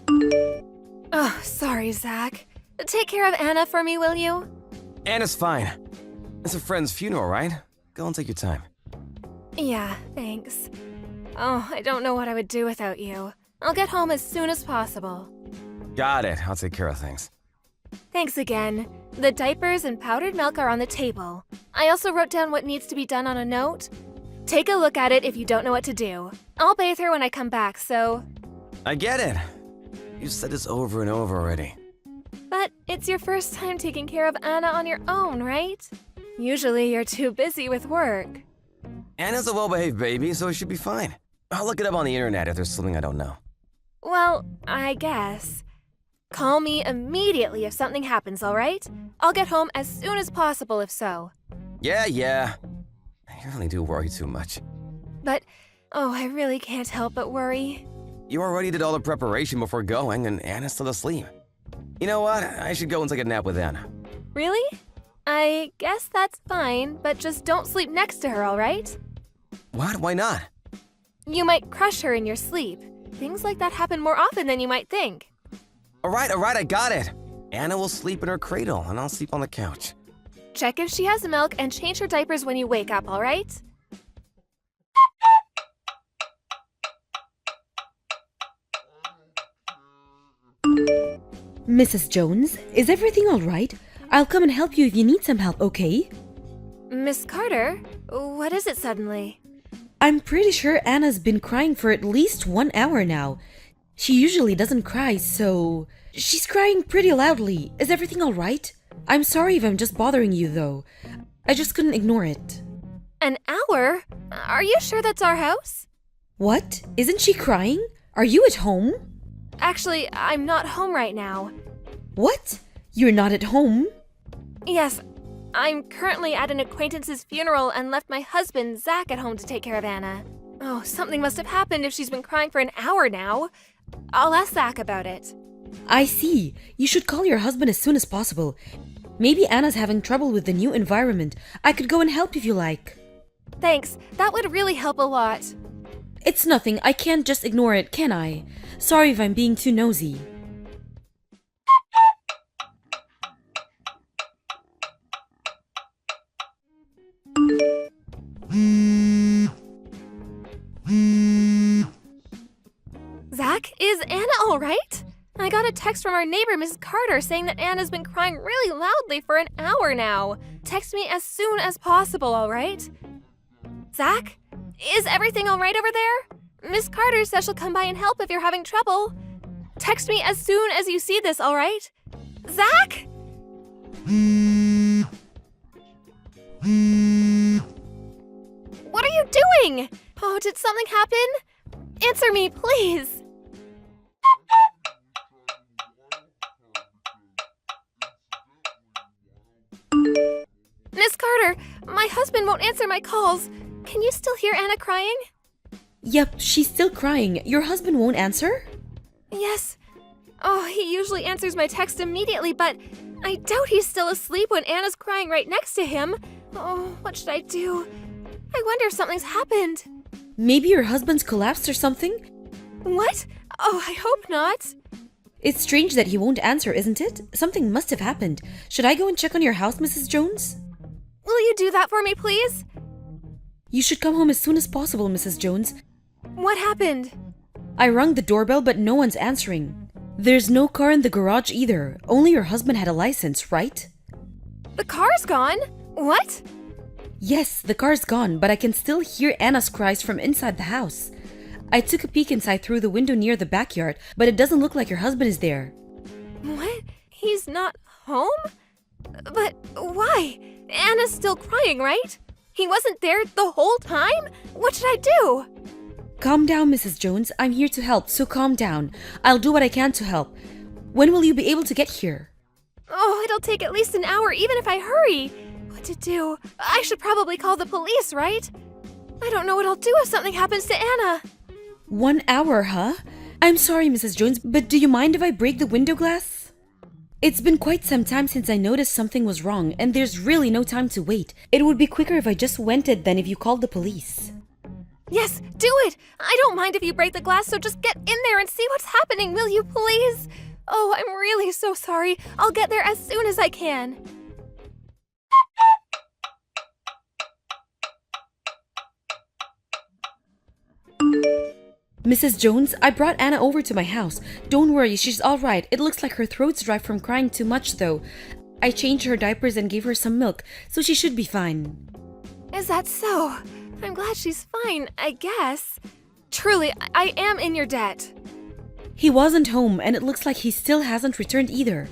Oh, sorry, Zach. Take care of Anna for me, will you? Anna's fine. It's a friend's funeral, right? Go and take your time. Yeah, thanks. Oh, I don't know what I would do without you. I'll get home as soon as possible. Got it. I'll take care of things. Thanks again. The diapers and powdered milk are on the table. I also wrote down what needs to be done on a note. Take a look at it if you don't know what to do. I'll bathe her when I come back, so... I get it. You said this over and over already. But it's your first time taking care of Anna on your own, right? Usually you're too busy with work. Anna's a well-behaved baby, so it should be fine. I'll look it up on the internet if there's something I don't know. Well, I guess. Call me immediately if something happens, all right? I'll get home as soon as possible if so. Yeah. You really do worry too much. But, oh, I really can't help but worry. You already did all the preparation before going, and Anna's still asleep. You know what? I should go and take a nap with Anna. Really? I guess that's fine, but just don't sleep next to her, all right? What? Why not? You might crush her in your sleep. Things like that happen more often than you might think. All right, I got it. Anna will sleep in her cradle, and I'll sleep on the couch. Check if she has milk and change her diapers when you wake up, all right? Mrs. Jones, is everything all right? I'll come and help you if you need some help, okay? Miss Carter, what is it suddenly? I'm pretty sure Anna's been crying for at least 1 hour now. She usually doesn't cry, so... She's crying pretty loudly. Is everything all right? I'm sorry if I'm just bothering you, though. I just couldn't ignore it. An hour? Are you sure that's our house? What? Isn't she crying? Are you at home? Actually, I'm not home right now. What? You're not at home? Yes, I'm currently at an acquaintance's funeral and left my husband, Zach, at home to take care of Anna. Oh, something must have happened if she's been crying for an hour now. I'll ask Zach about it. I see. You should call your husband as soon as possible. Maybe Anna's having trouble with the new environment. I could go and help if you like. Thanks, that would really help a lot. It's nothing. I can't just ignore it, can I? Sorry if I'm being too nosy. Zach, is Anna all right? I got a text from our neighbor, Mrs. Carter, saying that Anna's been crying really loudly for an hour now. Text me as soon as possible, all right? Zach, is everything all right over there? Miss Carter says she'll come by and help if you're having trouble. Text me as soon as you see this, all right? Zach? What are you doing? Oh, did something happen? Answer me, please. Miss Carter, my husband won't answer my calls. Can you still hear Anna crying? Yep, she's still crying. Your husband won't answer? Yes. Oh, he usually answers my text immediately, but I doubt he's still asleep when Anna's crying right next to him. Oh, what should I do? I wonder if something's happened. Maybe your husband's collapsed or something? What? Oh, I hope not. It's strange that he won't answer, isn't it? Something must have happened. Should I go and check on your house, Mrs. Jones? Will you do that for me, please? You should come home as soon as possible, Mrs. Jones. What happened? I rung the doorbell, but no one's answering. There's no car in the garage either. Only your husband had a license, right? The car's gone? What? Yes, the car's gone, but I can still hear Anna's cries from inside the house. I took a peek inside through the window near the backyard, but it doesn't look like your husband is there. What? He's not home? But why? Anna's still crying, right? He wasn't there the whole time? What should I do? Calm down, Mrs. Jones. I'm here to help, so calm down. I'll do what I can to help. When will you be able to get here? Oh, it'll take at least an hour, even if I hurry. What to do? I should probably call the police, right? I don't know what I'll do if something happens to Anna. 1 hour, huh? I'm sorry, Mrs. Jones, but do you mind if I break the window glass? It's been quite some time since I noticed something was wrong, and there's really no time to wait. It would be quicker if I just went it than if you called the police. Yes, do it! I don't mind if you break the glass, so just get in there and see what's happening, will you please? Oh, I'm really so sorry. I'll get there as soon as I can. Mrs. Jones, I brought Anna over to my house. Don't worry, she's all right. It looks like her throat's dry from crying too much, though. I changed her diapers and gave her some milk, so she should be fine. Is that so? I'm glad she's fine, I guess. Truly, I am in your debt. He wasn't home, and it looks like he still hasn't returned either.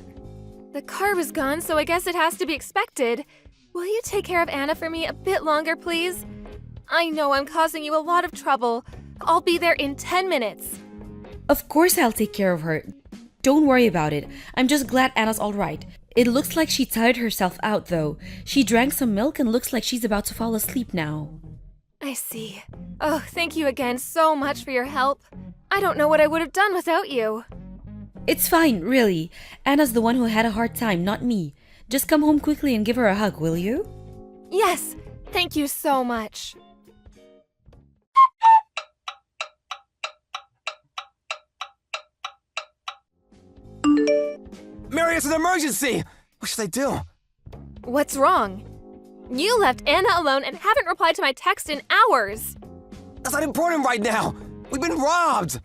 The car was gone, so I guess it has to be expected. Will you take care of Anna for me a bit longer, please? I know I'm causing you a lot of trouble. I'll be there in 10 minutes. Of course I'll take care of her. Don't worry about it. I'm just glad Anna's all right. It looks like she tired herself out, though. She drank some milk and looks like she's about to fall asleep now. I see. Oh, thank you again so much for your help. I don't know what I would have done without you. It's fine, really. Anna's the one who had a hard time, not me. Just come home quickly and give her a hug, will you? Yes, thank you so much. Mary, it's an emergency! What should I do? What's wrong? You left Anna alone and haven't replied to my text in hours. That's not important right now! We've been robbed!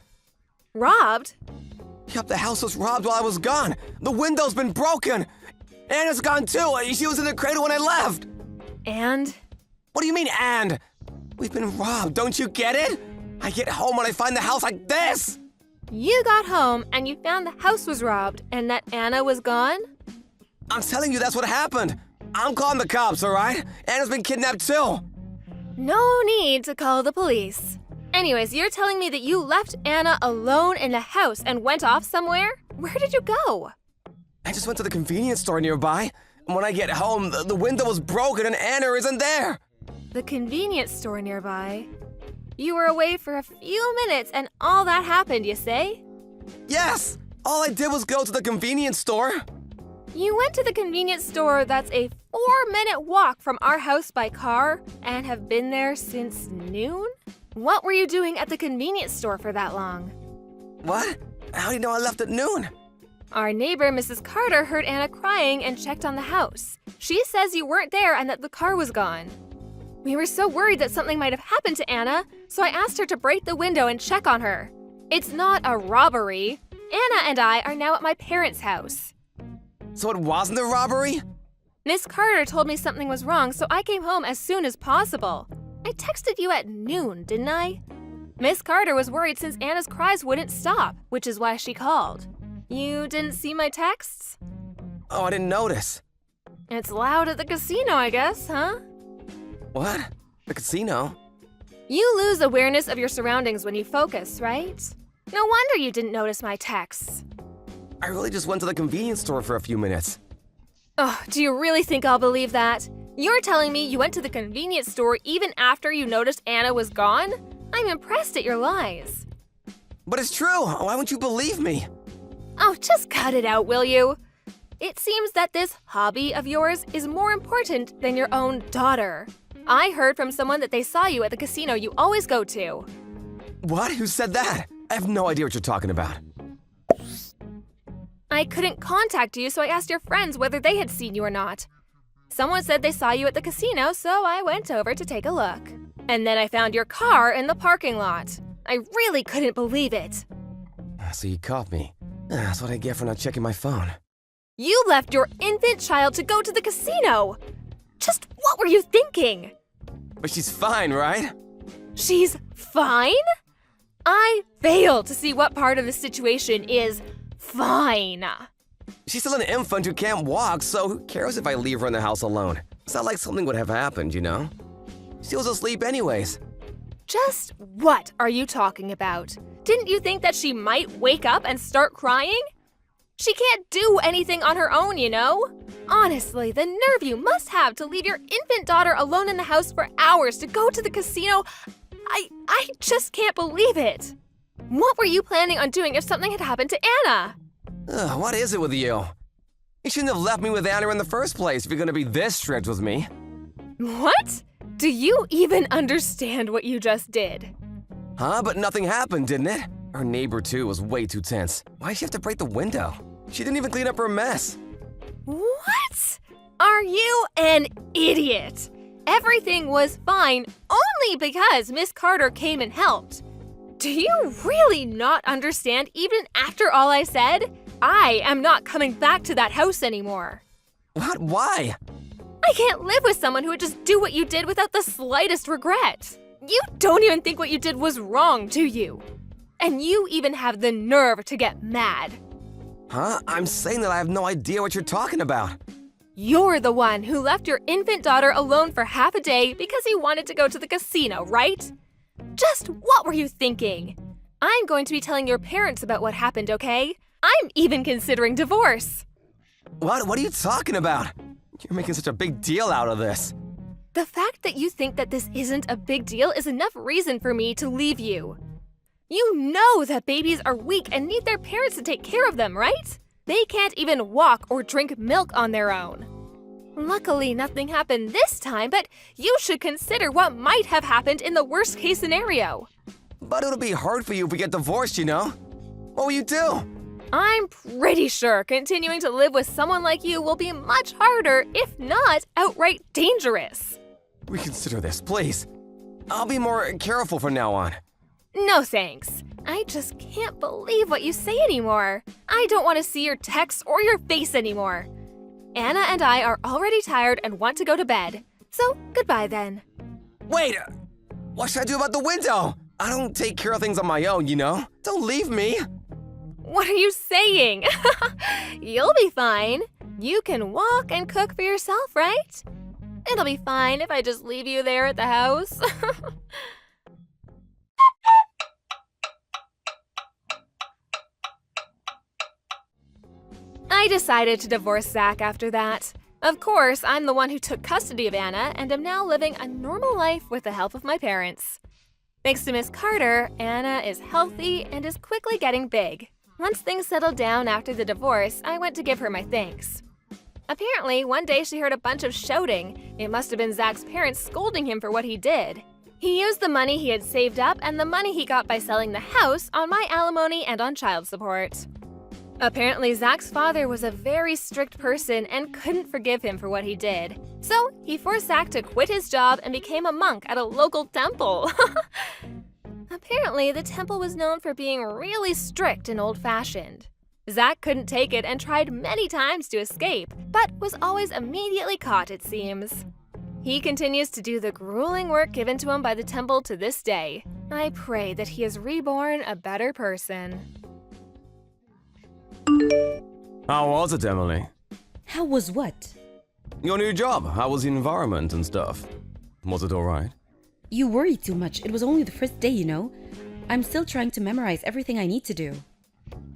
Robbed? Yep, the house was robbed while I was gone. The window's been broken. Anna's gone too. She was in the cradle when I left. And? What do you mean, and? We've been robbed, don't you get it? I get home and I find the house like this. You got home and you found the house was robbed and that Anna was gone? I'm telling you that's what happened. I'm calling the cops, all right? Anna's been kidnapped too. No need to call the police. Anyways, you're telling me that you left Anna alone in the house and went off somewhere? Where did you go? I just went to the convenience store nearby. And when I get home, the window was broken and Anna isn't there. The convenience store nearby? You were away for a few minutes and all that happened, you say? Yes! All I did was go to the convenience store. You went to the convenience store that's a 4-minute walk from our house by car and have been there since noon? What were you doing at the convenience store for that long? What? How do you know I left at noon? Our neighbor, Mrs. Carter, heard Anna crying and checked on the house. She says you weren't there and that the car was gone. We were so worried that something might have happened to Anna, so I asked her to break the window and check on her. It's not a robbery. Anna and I are now at my parents' house. So it wasn't a robbery? Miss Carter told me something was wrong, so I came home as soon as possible. I texted you at noon, didn't I? Miss Carter was worried since Anna's cries wouldn't stop, which is why she called. You didn't see my texts? Oh, I didn't notice. It's loud at the casino, I guess, huh? What? The casino? You lose awareness of your surroundings when you focus, right? No wonder you didn't notice my texts. I really just went to the convenience store for a few minutes. Oh, do you really think I'll believe that? You're telling me you went to the convenience store even after you noticed Anna was gone? I'm impressed at your lies. But it's true. Why wouldn't you believe me? Oh, just cut it out, will you? It seems that this hobby of yours is more important than your own daughter. I heard from someone that they saw you at the casino you always go to. What? Who said that? I have no idea what you're talking about. I couldn't contact you, so I asked your friends whether they had seen you or not. Someone said they saw you at the casino, so I went over to take a look. And then I found your car in the parking lot. I really couldn't believe it. So you caught me. That's what I get for not checking my phone. You left your infant child to go to the casino! Just what were you thinking? But she's fine, right? She's fine? I fail to see what part of the situation is fine. She's still an infant who can't walk, so who cares if I leave her in the house alone? It's not like something would have happened, you know? She was asleep anyways. Just what are you talking about? Didn't you think that she might wake up and start crying? She can't do anything on her own, you know? Honestly, the nerve you must have to leave your infant daughter alone in the house for hours to go to the casino. I just can't believe it. What were you planning on doing if something had happened to Anna? Ugh, what is it with you? You shouldn't have left me with Anna in the first place if you're gonna be this strict with me. What? Do you even understand what you just did? Huh? But nothing happened, didn't it? Our neighbor, too, was way too tense. Why'd she have to break the window? She didn't even clean up her mess. What? Are you an idiot? Everything was fine only because Miss Carter came and helped. Do you really not understand even after all I said? I am not coming back to that house anymore. What? Why? I can't live with someone who would just do what you did without the slightest regret. You don't even think what you did was wrong, do you? And you even have the nerve to get mad. Huh? I'm saying that I have no idea what you're talking about. You're the one who left your infant daughter alone for half a day because he wanted to go to the casino, right? Just what were you thinking? I'm going to be telling your parents about what happened, okay? I'm even considering divorce. What are you talking about? You're making such a big deal out of this. The fact that you think that this isn't a big deal is enough reason for me to leave you. You know that babies are weak and need their parents to take care of them, right? They can't even walk or drink milk on their own. Luckily, nothing happened this time, but you should consider what might have happened in the worst-case scenario. But it'll be hard for you if we get divorced, you know? What will you do? I'm pretty sure continuing to live with someone like you will be much harder, if not outright dangerous. Reconsider this, please. I'll be more careful from now on. No thanks. I just can't believe what you say anymore. I don't want to see your texts or your face anymore. Anna and I are already tired and want to go to bed. So, goodbye then. Wait! What should I do about the window? I don't take care of things on my own, you know? Don't leave me! What are you saying? You'll be fine. You can walk and cook for yourself, right? It'll be fine if I just leave you there at the house. I decided to divorce Zach after that. Of course, I'm the one who took custody of Anna and am now living a normal life with the help of my parents. Thanks to Miss Carter, Anna is healthy and is quickly getting big. Once things settled down after the divorce, I went to give her my thanks. Apparently, one day she heard a bunch of shouting. It must have been Zach's parents scolding him for what he did. He used the money he had saved up and the money he got by selling the house on my alimony and on child support. Apparently, Zach's father was a very strict person and couldn't forgive him for what he did. So, he forced Zach to quit his job and became a monk at a local temple. Apparently, the temple was known for being really strict and old-fashioned. Zach couldn't take it and tried many times to escape, but was always immediately caught, it seems. He continues to do the grueling work given to him by the temple to this day. I pray that he is reborn a better person. How was it, Emily? How was what? Your new job, how was the environment and stuff? Was it alright? You worry too much. It was only the first day, you know. I'm still trying to memorize everything I need to do.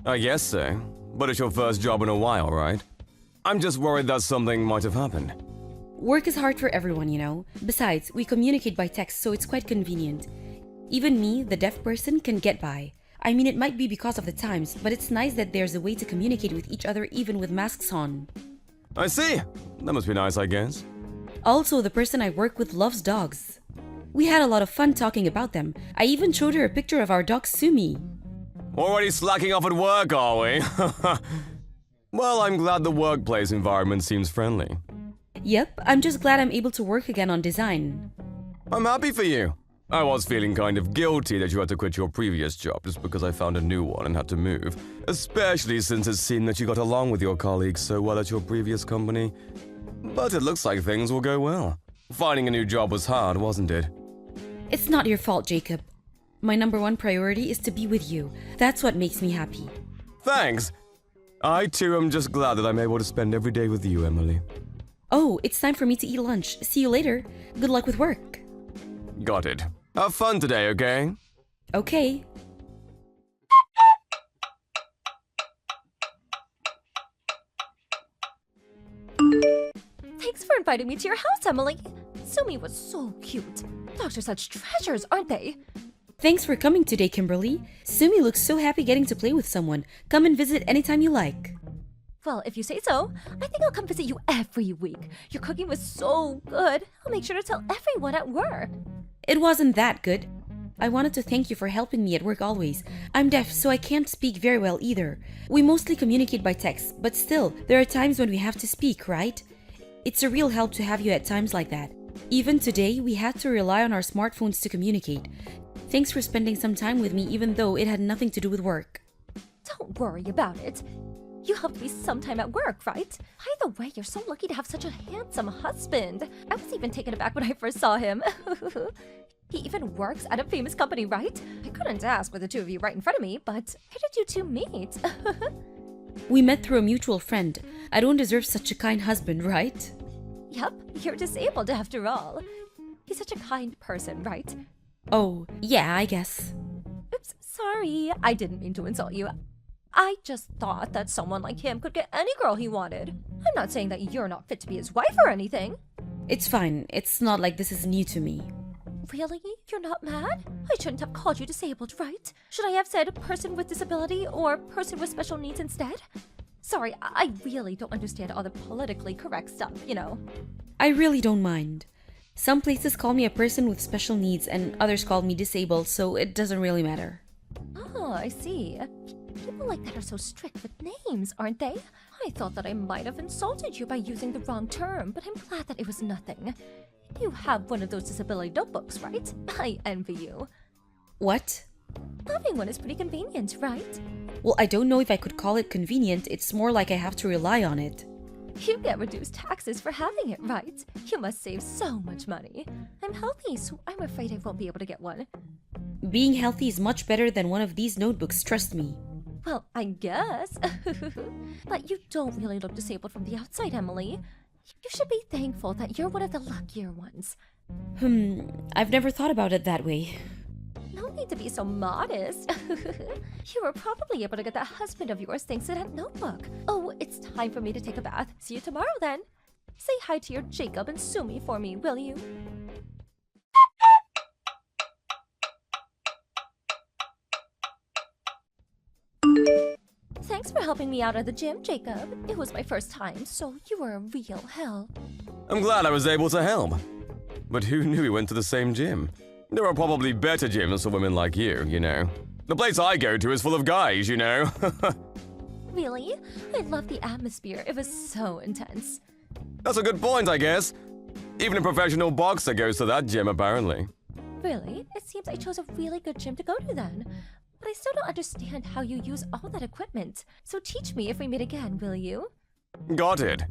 I guess so. But it's your first job in a while, right? I'm just worried that something might have happened. Work is hard for everyone, you know. Besides, we communicate by text, so it's quite convenient. Even me, the deaf person, can get by. I mean, it might be because of the times, but it's nice that there's a way to communicate with each other even with masks on. I see. That must be nice, I guess. Also, the person I work with loves dogs. We had a lot of fun talking about them. I even showed her a picture of our dog Sumi. Already slacking off at work, are we? Well, I'm glad the workplace environment seems friendly. Yep, I'm just glad I'm able to work again on design. I'm happy for you. I was feeling kind of guilty that you had to quit your previous job just because I found a new one and had to move. Especially since it seemed that you got along with your colleagues so well at your previous company. But it looks like things will go well. Finding a new job was hard, wasn't it? It's not your fault, Jacob. My #1 priority is to be with you. That's what makes me happy. Thanks. I too am just glad that I'm able to spend every day with you, Emily. Oh, it's time for me to eat lunch. See you later. Good luck with work. Got it. Have fun today, okay? Okay. Thanks for inviting me to your house, Emily. Sumi was so cute. Dogs are such treasures, aren't they? Thanks for coming today, Kimberly. Sumi looks so happy getting to play with someone. Come and visit anytime you like. Well, if you say so, I think I'll come visit you every week. Your cooking was so good. I'll make sure to tell everyone at work. It wasn't that good. I wanted to thank you for helping me at work always. I'm deaf, so I can't speak very well either. We mostly communicate by text, but still, there are times when we have to speak, right? It's a real help to have you at times like that. Even today, we had to rely on our smartphones to communicate. Thanks for spending some time with me even though it had nothing to do with work. Don't worry about it. You helped me sometime at work, right? By the way, you're so lucky to have such a handsome husband. I was even taken aback when I first saw him. He even works at a famous company, right? I couldn't ask with the two of you right in front of me, but where did you two meet? We met through a mutual friend. I don't deserve such a kind husband, right? Yep, you're disabled after all. He's such a kind person, right? Oh, yeah, I guess. Oops, sorry. I didn't mean to insult you. I just thought that someone like him could get any girl he wanted. I'm not saying that you're not fit to be his wife or anything. It's fine. It's not like this is new to me. Really? You're not mad? I shouldn't have called you disabled, right? Should I have said person with disability or person with special needs instead? Sorry, I really don't understand all the politically correct stuff, you know. I really don't mind. Some places call me a person with special needs and others call me disabled, so it doesn't really matter. Oh, I see. People like that are so strict with names, aren't they? I thought that I might have insulted you by using the wrong term, but I'm glad that it was nothing. You have one of those disability notebooks, right? I envy you. What? Having one is pretty convenient, right? Well, I don't know if I could call it convenient. It's more like I have to rely on it. You get reduced taxes for having it, right? You must save so much money. I'm healthy, so I'm afraid I won't be able to get one. Being healthy is much better than one of these notebooks, trust me. Well, I guess. But you don't really look disabled from the outside, Emily. You should be thankful that you're one of the luckier ones. I've never thought about it that way. No need to be so modest. You were probably able to get that husband of yours thanks to that notebook. Oh, it's time for me to take a bath. See you tomorrow then. Say hi to your Jacob and Sumi for me, will you? Thanks for helping me out at the gym, Jacob. It was my first time, so you were a real help. I'm glad I was able to help. But who knew we went to the same gym? There are probably better gyms for women like you know. The place I go to is full of guys, you know. Really? I love the atmosphere. It was so intense. That's a good point, I guess. Even a professional boxer goes to that gym, apparently. Really? It seems I chose a really good gym to go to then. But I still don't understand how you use all that equipment. So teach me if we meet again, will you? Got it.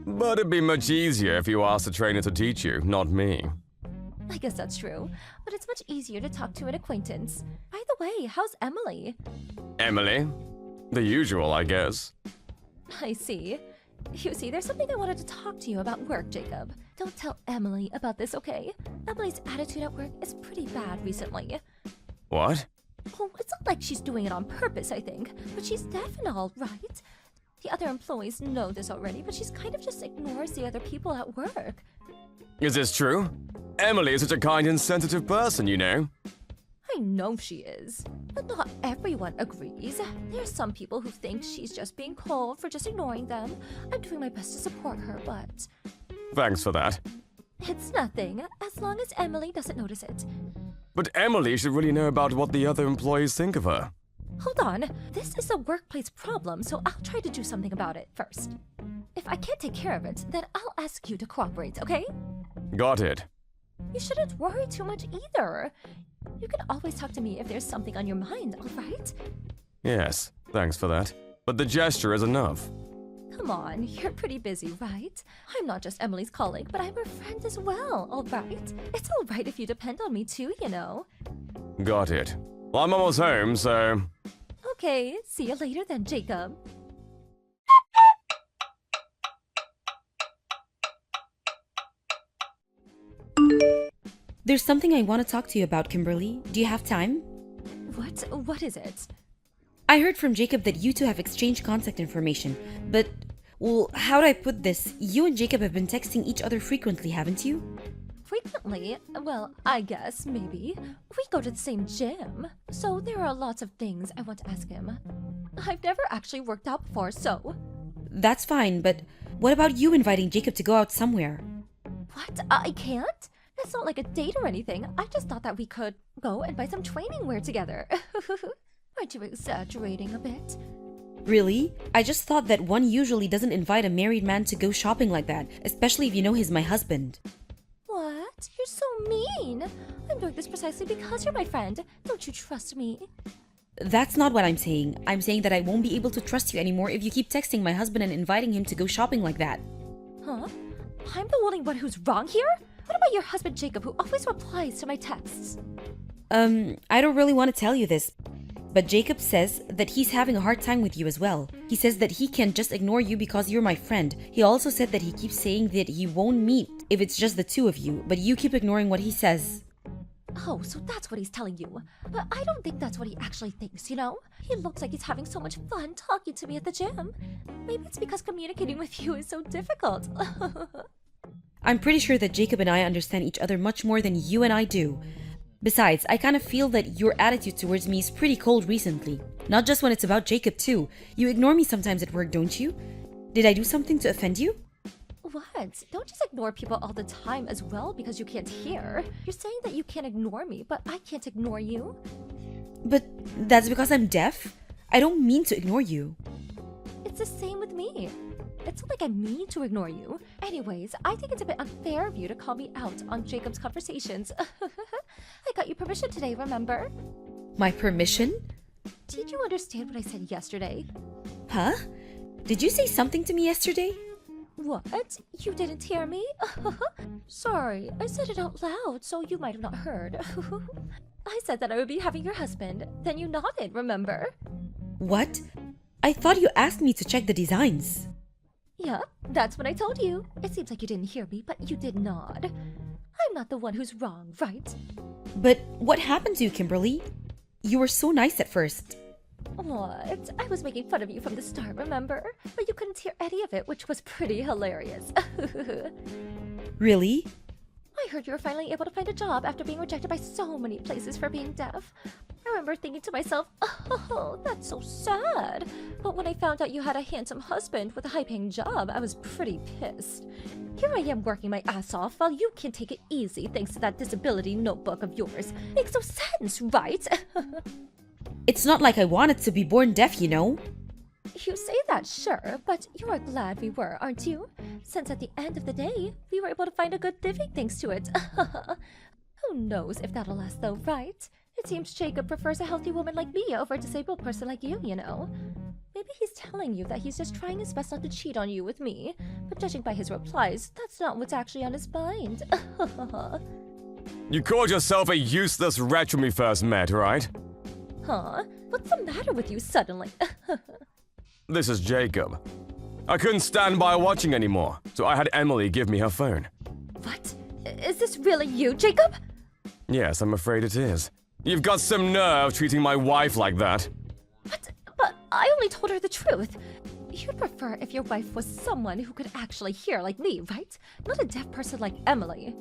But it'd be much easier if you asked a trainer to teach you, not me. I guess that's true. But it's much easier to talk to an acquaintance. By the way, how's Emily? Emily? The usual, I guess. I see. You see, there's something I wanted to talk to you about work, Jacob. Don't tell Emily about this, okay? Emily's attitude at work is pretty bad recently. What? Oh, it's not like she's doing it on purpose, I think. But she's deaf and all, right? The other employees know this already, but she's kind of just ignores the other people at work. Is this true? Emily is such a kind and sensitive person, you know. I know she is. But not everyone agrees. There's some people who think she's just being cold for just ignoring them. I'm doing my best to support her, but... Thanks for that. It's nothing, as long as Emily doesn't notice it. But Emily should really know about what the other employees think of her. Hold on. This is a workplace problem, so I'll try to do something about it first. If I can't take care of it, then I'll ask you to cooperate, okay? Got it. You shouldn't worry too much either. You can always talk to me if there's something on your mind, alright? Yes, thanks for that. But the gesture is enough. Come on, you're pretty busy, right? I'm not just Emily's colleague, but I'm her friend as well, alright? It's alright if you depend on me too, you know. Got it. Well, I'm almost home, so... Okay, see you later then, Jacob. There's something I want to talk to you about, Kimberly. Do you have time? What is it? I heard from Jacob that you two have exchanged contact information, but, well, how do I put this? You and Jacob have been texting each other frequently, haven't you? Frequently? Well, I guess, maybe. We go to the same gym, so there are lots of things I want to ask him. I've never actually worked out before, so... That's fine, but what about you inviting Jacob to go out somewhere? What? I can't? It's not like a date or anything. I just thought that we could go and buy some training wear together. Aren't you exaggerating a bit? Really? I just thought that one usually doesn't invite a married man to go shopping like that, especially if you know he's my husband. What? You're so mean. I'm doing this precisely because you're my friend. Don't you trust me? That's not what I'm saying. I'm saying that I won't be able to trust you anymore if you keep texting my husband and inviting him to go shopping like that. Huh? I'm the only one who's wrong here? What about your husband Jacob, who always replies to my texts? I don't really want to tell you this, but Jacob says that he's having a hard time with you as well. He says that he can't just ignore you because you're my friend. He also said that he keeps saying that he won't meet if it's just the two of you, but you keep ignoring what he says. Oh, so that's what he's telling you. But I don't think that's what he actually thinks, you know? He looks like he's having so much fun talking to me at the gym. Maybe it's because communicating with you is so difficult. I'm pretty sure that Jacob and I understand each other much more than you and I do. Besides, I kind of feel that your attitude towards me is pretty cold recently. Not just when it's about Jacob too. You ignore me sometimes at work, don't you? Did I do something to offend you? What? Don't just ignore people all the time as well because you can't hear. You're saying that you can't ignore me, but I can't ignore you. But that's because I'm deaf? I don't mean to ignore you. It's the same with me. It's not like I mean to ignore you. Anyways, I think it's a bit unfair of you to call me out on Jacob's conversations. I got you permission today, remember? My permission? Did you understand what I said yesterday? Huh? Did you say something to me yesterday? What? You didn't hear me? Sorry, I said it out loud, so you might have not heard. I said that I would be having your husband. Then you nodded, remember? What? I thought you asked me to check the designs. Yeah, that's what I told you. It seems like you didn't hear me, but you did nod. I'm not the one who's wrong, right? But what happened to you, Kimberly? You were so nice at first. What? I was making fun of you from the start, remember? But you couldn't hear any of it, which was pretty hilarious. Really? I heard you were finally able to find a job after being rejected by so many places for being deaf. I remember thinking to myself, oh, that's so sad. But when I found out you had a handsome husband with a high-paying job, I was pretty pissed. Here I am working my ass off while you can take it easy thanks to that disability notebook of yours. Makes no sense, right? It's not like I wanted to be born deaf, you know? You say that, sure, but you are glad we were, aren't you? Since at the end of the day, we were able to find a good living thanks to it. Who knows if that'll last though, right? It seems Jacob prefers a healthy woman like me over a disabled person like you know? Maybe he's telling you that he's just trying his best not to cheat on you with me, but judging by his replies, that's not what's actually on his mind. You called yourself a useless wretch when we first met, right? Huh? What's the matter with you suddenly? This is Jacob. I couldn't stand by watching anymore, so I had Emily give me her phone. What? Is this really you, Jacob? Yes, I'm afraid it is. You've got some nerve treating my wife like that. What? But I only told her the truth. You'd prefer if your wife was someone who could actually hear like me, right? Not a deaf person like Emily.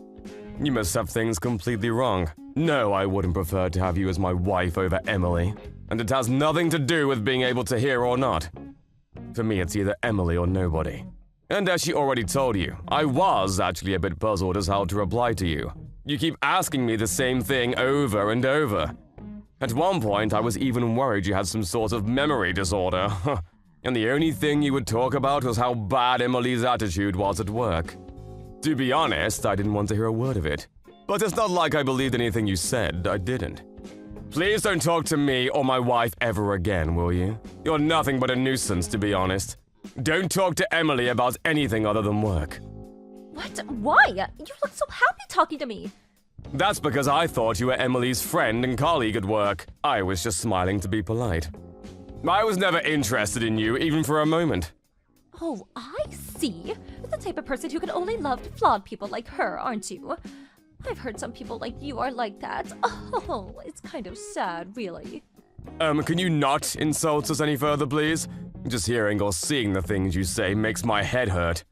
You must have things completely wrong. No, I wouldn't prefer to have you as my wife over Emily. And it has nothing to do with being able to hear or not. For me, it's either Emily or nobody. And as she already told you, I was actually a bit puzzled as how to reply to you. You keep asking me the same thing over and over. At one point, I was even worried you had some sort of memory disorder. And the only thing you would talk about was how bad Emily's attitude was at work. To be honest, I didn't want to hear a word of it. But it's not like I believed anything you said, I didn't. Please don't talk to me or my wife ever again, will you? You're nothing but a nuisance, to be honest. Don't talk to Emily about anything other than work. What? Why? You look so happy talking to me. That's because I thought you were Emily's friend and colleague at work. I was just smiling to be polite. I was never interested in you, even for a moment. Oh, I see. You're the type of person who can only love flawed people like her, aren't you? I've heard some people like you are like that. Oh, it's kind of sad, really. Can you not insult us any further, please? Just hearing or seeing the things you say makes my head hurt.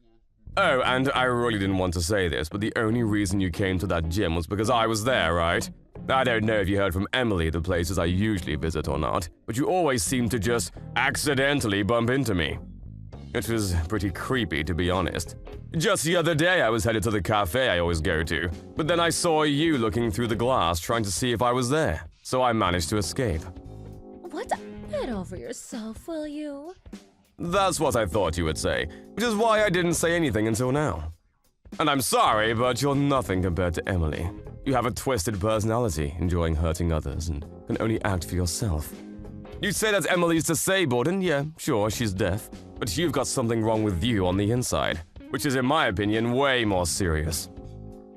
Oh, and I really didn't want to say this, but the only reason you came to that gym was because I was there, right? I don't know if you heard from Emily the places I usually visit or not, but you always seem to just accidentally bump into me. It was pretty creepy, to be honest. Just the other day, I was headed to the cafe I always go to, but then I saw you looking through the glass trying to see if I was there, so I managed to escape. What? Get over yourself, will you? That's what I thought you would say, which is why I didn't say anything until now. And I'm sorry, but you're nothing compared to Emily. You have a twisted personality, enjoying hurting others, and can only act for yourself. You say that Emily's disabled, and yeah, sure, she's deaf, but you've got something wrong with you on the inside, which is, in my opinion, way more serious.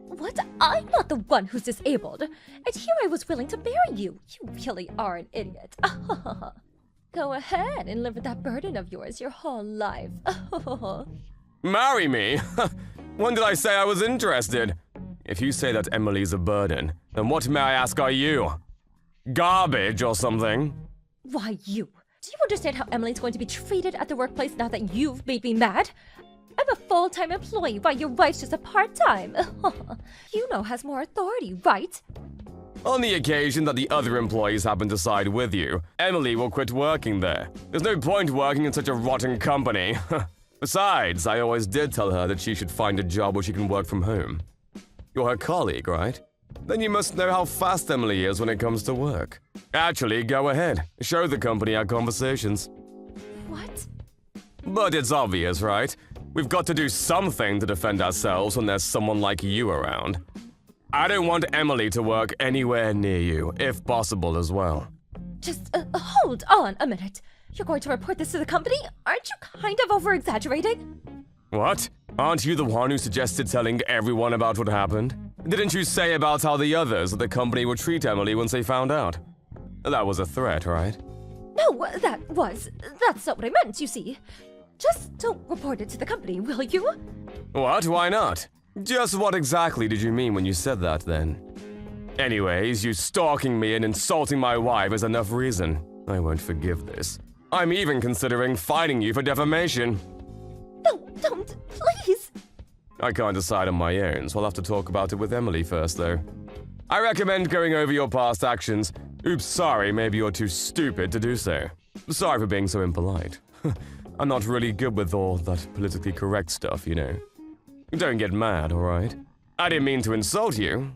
What? I'm not the one who's disabled. And here I was willing to marry you. You really are an idiot. Go ahead and live with that burden of yours your whole life. Marry me? When did I say I was interested? If you say that Emily's a burden, then what, may I ask, are you? Garbage or something? Why, you? Do you understand how Emily's going to be treated at the workplace now that you've made me mad? I'm a full-time employee while your wife's just a part-time. You know has more authority, right? On the occasion that the other employees happen to side with you, Emily will quit working there. There's no point working in such a rotten company. Besides, I always did tell her that she should find a job where she can work from home. You're her colleague, right? Then you must know how fast Emily is when it comes to work. Actually, go ahead. Show the company our conversations. What? But it's obvious, right? We've got to do something to defend ourselves when there's someone like you around. I don't want Emily to work anywhere near you, if possible as well. Just hold on a minute. You're going to report this to the company? Aren't you kind of over-exaggerating? What? Aren't you the one who suggested telling everyone about what happened? Didn't you say about how the others at the company would treat Emily once they found out? That was a threat, right? No, that's not what I meant, you see. Just don't report it to the company, will you? What? Why not? Just what exactly did you mean when you said that, then? Anyways, you stalking me and insulting my wife is enough reason. I won't forgive this. I'm even considering fining you for defamation. No, don't, please. I can't decide on my own, so I'll have to talk about it with Emily first, though. I recommend going over your past actions. Oops, sorry, maybe you're too stupid to do so. Sorry for being so impolite. I'm not really good with all that politically correct stuff, you know. Don't get mad, alright? I didn't mean to insult you.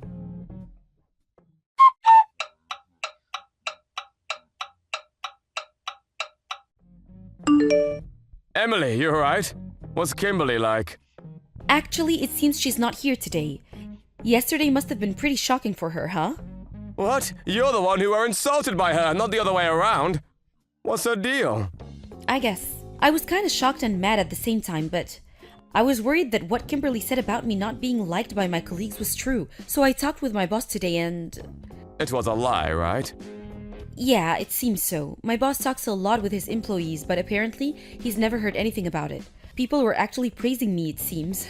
Emily, you alright? What's Kimberly like? Actually, it seems she's not here today. Yesterday must have been pretty shocking for her, huh? What? You're the one who were insulted by her, not the other way around. What's her deal? I guess. I was kinda shocked and mad at the same time, but I was worried that what Kimberly said about me not being liked by my colleagues was true, so I talked with my boss today and... It was a lie, right? Yeah, it seems so. My boss talks a lot with his employees, but apparently he's never heard anything about it. People were actually praising me, it seems.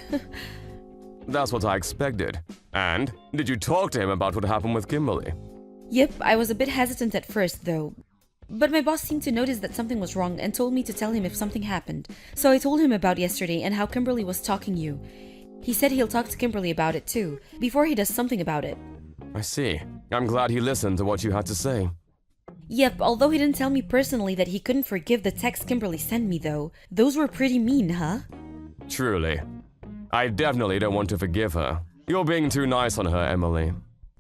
That's what I expected. And did you talk to him about what happened with Kimberly? Yep, I was a bit hesitant at first, though. But my boss seemed to notice that something was wrong and told me to tell him if something happened. So I told him about yesterday and how Kimberly was stalking you. He said he'll talk to Kimberly about it too, before he does something about it. I see. I'm glad he listened to what you had to say. Yep, although he didn't tell me personally that he couldn't forgive the text Kimberly sent me though. Those were pretty mean, huh? Truly. I definitely don't want to forgive her. You're being too nice on her, Emily.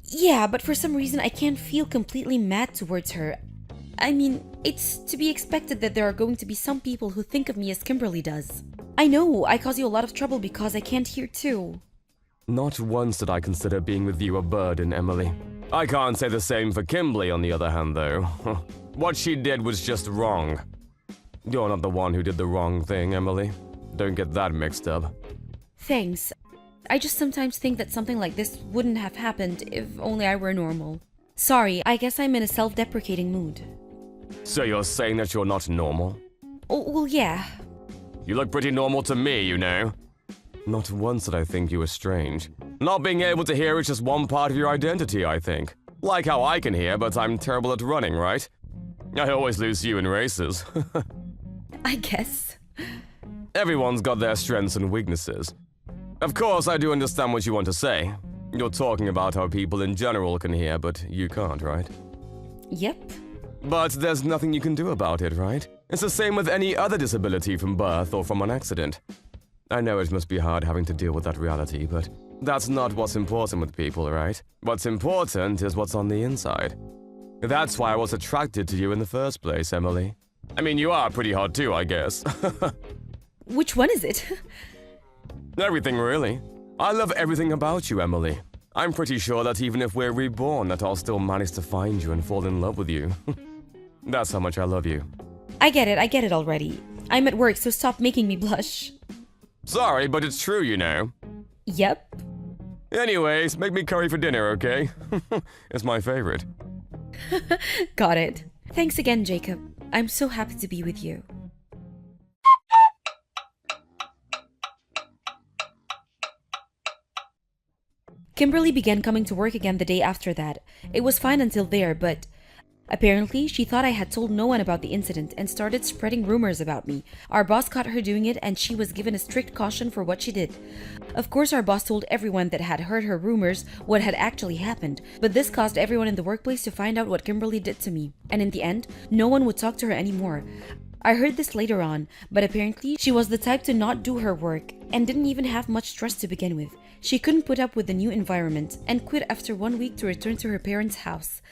Yeah, but for some reason I can't feel completely mad towards her. I mean, it's to be expected that there are going to be some people who think of me as Kimberly does. I know, I cause you a lot of trouble because I can't hear too. Not once did I consider being with you a burden, Emily. I can't say the same for Kimberly, on the other hand, though. What she did was just wrong. You're not the one who did the wrong thing, Emily. Don't get that mixed up. Thanks. I just sometimes think that something like this wouldn't have happened if only I were normal. Sorry, I guess I'm in a self-deprecating mood. So you're saying that you're not normal? Oh, well, yeah. You look pretty normal to me, you know. Not once did I think you were strange. Not being able to hear is just one part of your identity, I think. Like how I can hear, but I'm terrible at running, right? I always lose to you in races. I guess. Everyone's got their strengths and weaknesses. Of course, I do understand what you want to say. You're talking about how people in general can hear, but you can't, right? Yep. But there's nothing you can do about it, right? It's the same with any other disability from birth or from an accident. I know it must be hard having to deal with that reality, but that's not what's important with people, right? What's important is what's on the inside. That's why I was attracted to you in the first place, Emily. I mean, you are pretty hot too, I guess. Which one is it? Everything, really. I love everything about you, Emily. I'm pretty sure that even if we're reborn, that I'll still manage to find you and fall in love with you. That's how much I love you. I get it already. I'm at work, so stop making me blush. Sorry, but it's true, you know. Yep. Anyways, make me curry for dinner, okay? It's my favorite. Got it. Thanks again, Jacob. I'm so happy to be with you. Kimberly began coming to work again the day after that. It was fine until there, but apparently she thought I had told no one about the incident and started spreading rumors about me. Our boss caught her doing it and she was given a strict caution for what she did. Of course, our boss told everyone that had heard her rumors what had actually happened, but this caused everyone in the workplace to find out what Kimberly did to me. And in the end, no one would talk to her anymore. I heard this later on, but apparently she was the type to not do her work and didn't even have much trust to begin with. She couldn't put up with the new environment and quit after 1 week to return to her parents' house.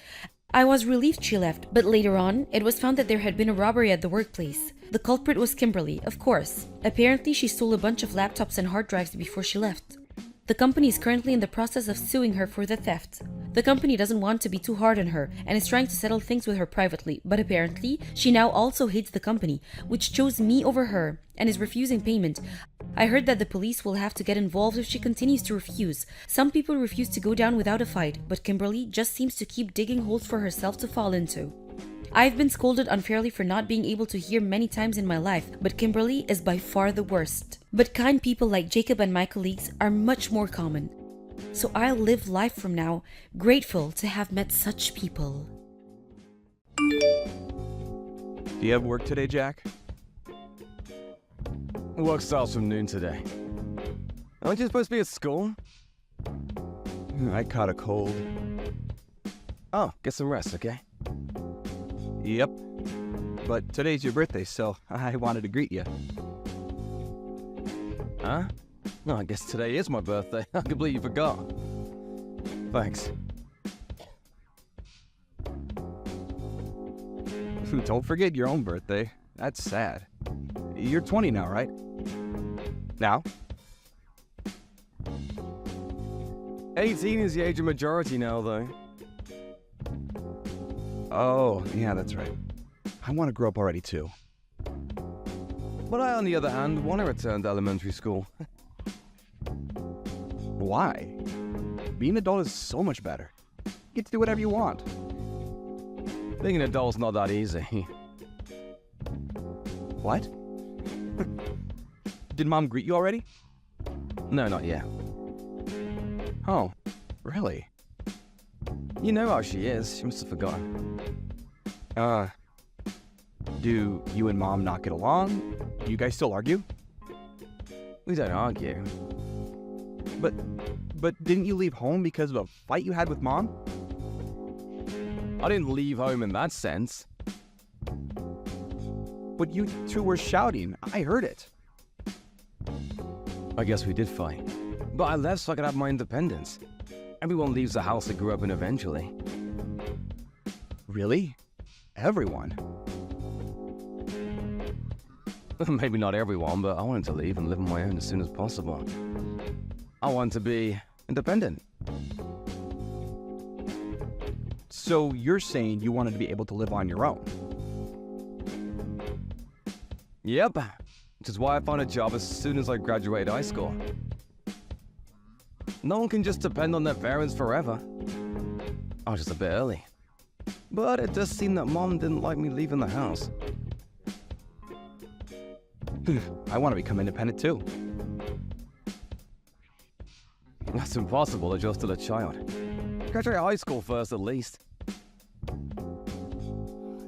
I was relieved she left, but later on, it was found that there had been a robbery at the workplace. The culprit was Kimberly, of course. Apparently, she stole a bunch of laptops and hard drives before she left. The company is currently in the process of suing her for the theft. The company doesn't want to be too hard on her and is trying to settle things with her privately, but apparently, she now also hates the company, which chose me over her and is refusing payment. I heard that the police will have to get involved if she continues to refuse. Some people refuse to go down without a fight, but Kimberly just seems to keep digging holes for herself to fall into. I've been scolded unfairly for not being able to hear many times in my life, but Kimberly is by far the worst. But kind people like Jacob and my colleagues are much more common. So I'll live life from now grateful to have met such people. Do you have work today, Jack? Work starts from noon today. Aren't you supposed to be at school? I caught a cold. Oh, get some rest, okay? Yep. But today's your birthday, so I wanted to greet you. Huh? No, I guess today is my birthday. I completely forgot. Thanks. Don't forget your own birthday. That's sad. You're 20 now, right? Now? 18 is the age of majority now, though. Oh, yeah, that's right. I want to grow up already, too. But I, on the other hand, want to return to elementary school. Why? Being an adult is so much better. You get to do whatever you want. Being an adult's not that easy. What? Did Mom greet you already? No, not yet. Oh, really? You know how she is. She must have forgotten. Do you and Mom not get along? Do you guys still argue? We don't argue. But didn't you leave home because of a fight you had with Mom? I didn't leave home in that sense. But you two were shouting. I heard it. I guess we did fight. But I left so I could have my independence. Everyone leaves the house they grew up in eventually. Really? Everyone? Maybe not everyone, but I wanted to leave and live on my own as soon as possible. I want to be independent. So you're saying you wanted to be able to live on your own? Yep, which is why I found a job as soon as I graduated high school. No one can just depend on their parents forever. I was just a bit early. But it does seem that Mom didn't like me leaving the house. I want to become independent too. That's impossible as you're still a child. Graduate high school first, at least.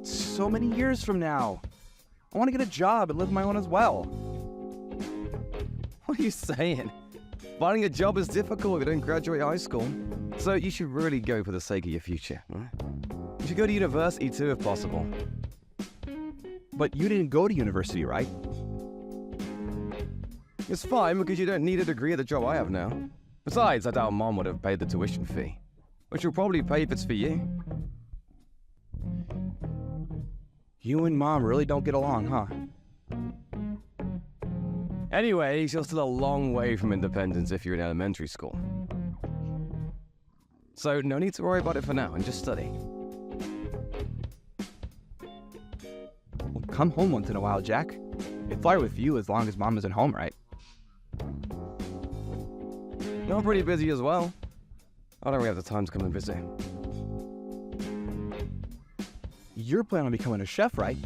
So many years from now. I want to get a job and live my own as well. What are you saying? Finding a job is difficult if you don't graduate high school. So you should really go for the sake of your future. Right? You should go to university too if possible. But you didn't go to university, right? It's fine because you don't need a degree at the job I have now. Besides, I doubt Mom would have paid the tuition fee, which she'll probably pay if it's for you. You and Mom really don't get along, huh? Anyways, you're still a long way from independence if you're in elementary school. So no need to worry about it for now and just study. Well, come home once in a while, Jack. I'd fly with you as long as Mom isn't home, right? I'm pretty busy as well. I don't really have the time to come and visit. You're planning on becoming a chef, right?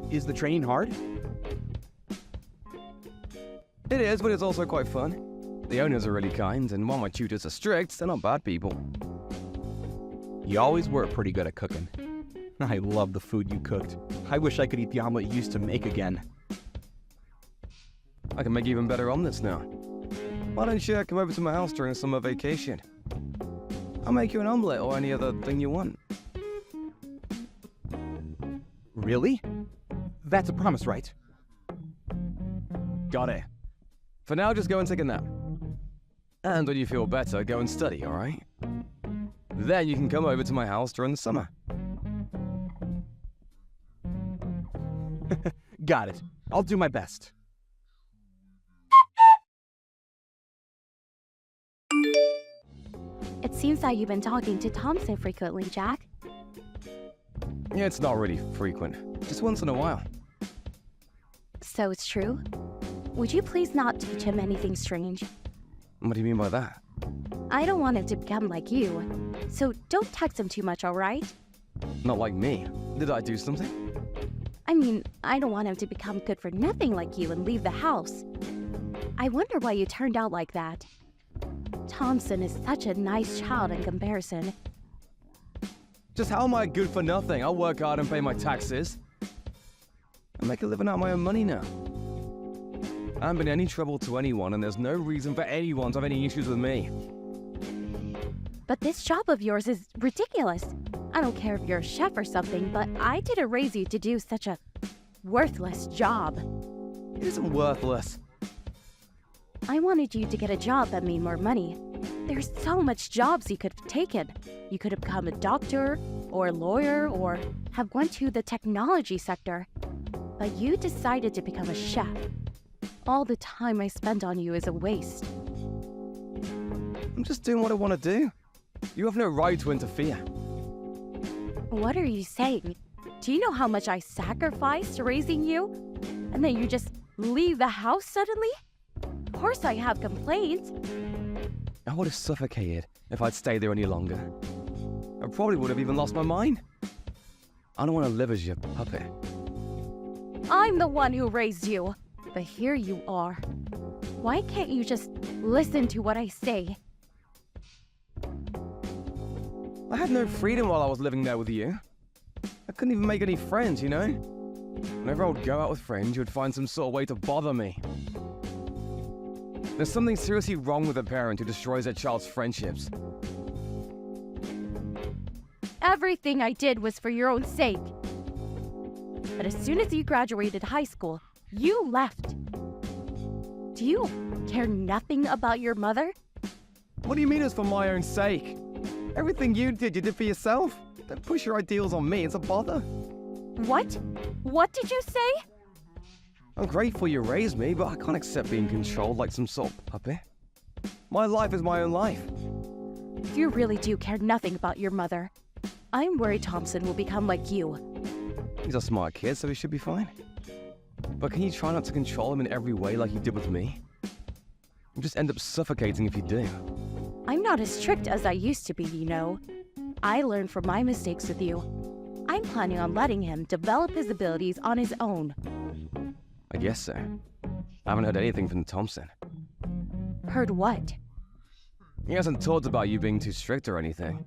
Is the training hard? It is, but it's also quite fun. The owners are really kind, and while my tutors are strict, they're not bad people. You always were pretty good at cooking. I love the food you cooked. I wish I could eat the omelet you used to make again. I can make even better omelets now. Why don't you come over to my house during the summer vacation? I'll make you an omelet or any other thing you want. Really? That's a promise, right? Got it. For now, just go and take a nap. And when you feel better, go and study, alright? Then you can come over to my house during the summer. Got it. I'll do my best. It seems that you've been talking to Thompson frequently, Jack. Yeah, it's not really frequent. Just once in a while. So it's true? Would you please not teach him anything strange? What do you mean by that? I don't want him to become like you. So don't text him too much, alright? Not like me. Did I do something? I mean, I don't want him to become good for nothing like you and leave the house. I wonder why you turned out like that. Thompson is such a nice child in comparison. Just how am I good for nothing? I'll work hard and pay my taxes. I make a living out of my own money now. I haven't been any trouble to anyone, and there's no reason for anyone to have any issues with me. But this job of yours is ridiculous. I don't care if you're a chef or something, but I didn't raise you to do such a worthless job. It isn't worthless. I wanted you to get a job that made more money. There's so much jobs you could have taken. You could have become a doctor, or a lawyer, or have went to the technology sector. But you decided to become a chef. All the time I spent on you is a waste. I'm just doing what I want to do. You have no right to interfere. What are you saying? Do you know how much I sacrificed raising you? And then you just leave the house suddenly? Of course I have complaints. I would have suffocated if I'd stayed there any longer. I probably would have even lost my mind. I don't want to live as your puppet. I'm the one who raised you. But here you are. Why can't you just listen to what I say? I had no freedom while I was living there with you. I couldn't even make any friends, you know? Whenever I would go out with friends, you would find some sort of way to bother me. There's something seriously wrong with a parent who destroys their child's friendships. Everything I did was for your own sake. But as soon as you graduated high school, you left. Do you care nothing about your mother? What do you mean it's for my own sake? Everything you did for yourself. Don't push your ideals on me, it's a bother. What? What did you say? I'm grateful you raised me, but I can't accept being controlled like some sort of puppet. My life is my own life. You really do care nothing about your mother. I'm worried Thompson will become like you. He's a smart kid, so he should be fine. But can you try not to control him in every way like you did with me? You'll just end up suffocating if you do. I'm not as strict as I used to be, you know. I learned from my mistakes with you. I'm planning on letting him develop his abilities on his own. I guess so. I haven't heard anything from Thompson. Heard what? He hasn't talked about you being too strict or anything.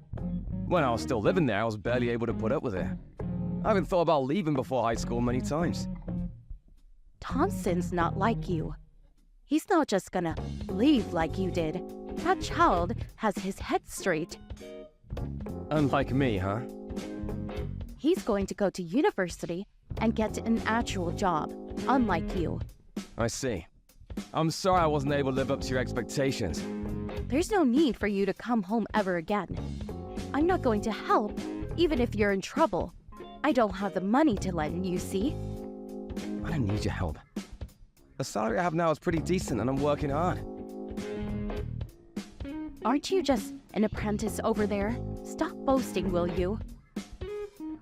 When I was still living there, I was barely able to put up with it. I haven't thought about leaving before high school many times. Thompson's not like you. He's not just gonna leave like you did. That child has his head straight. Unlike me, huh? He's going to go to university, and get an actual job, unlike you. I see. I'm sorry I wasn't able to live up to your expectations. There's no need for you to come home ever again. I'm not going to help, even if you're in trouble. I don't have the money to lend, you see? I don't need your help. The salary I have now is pretty decent and I'm working hard. Aren't you just an apprentice over there? Stop boasting, will you?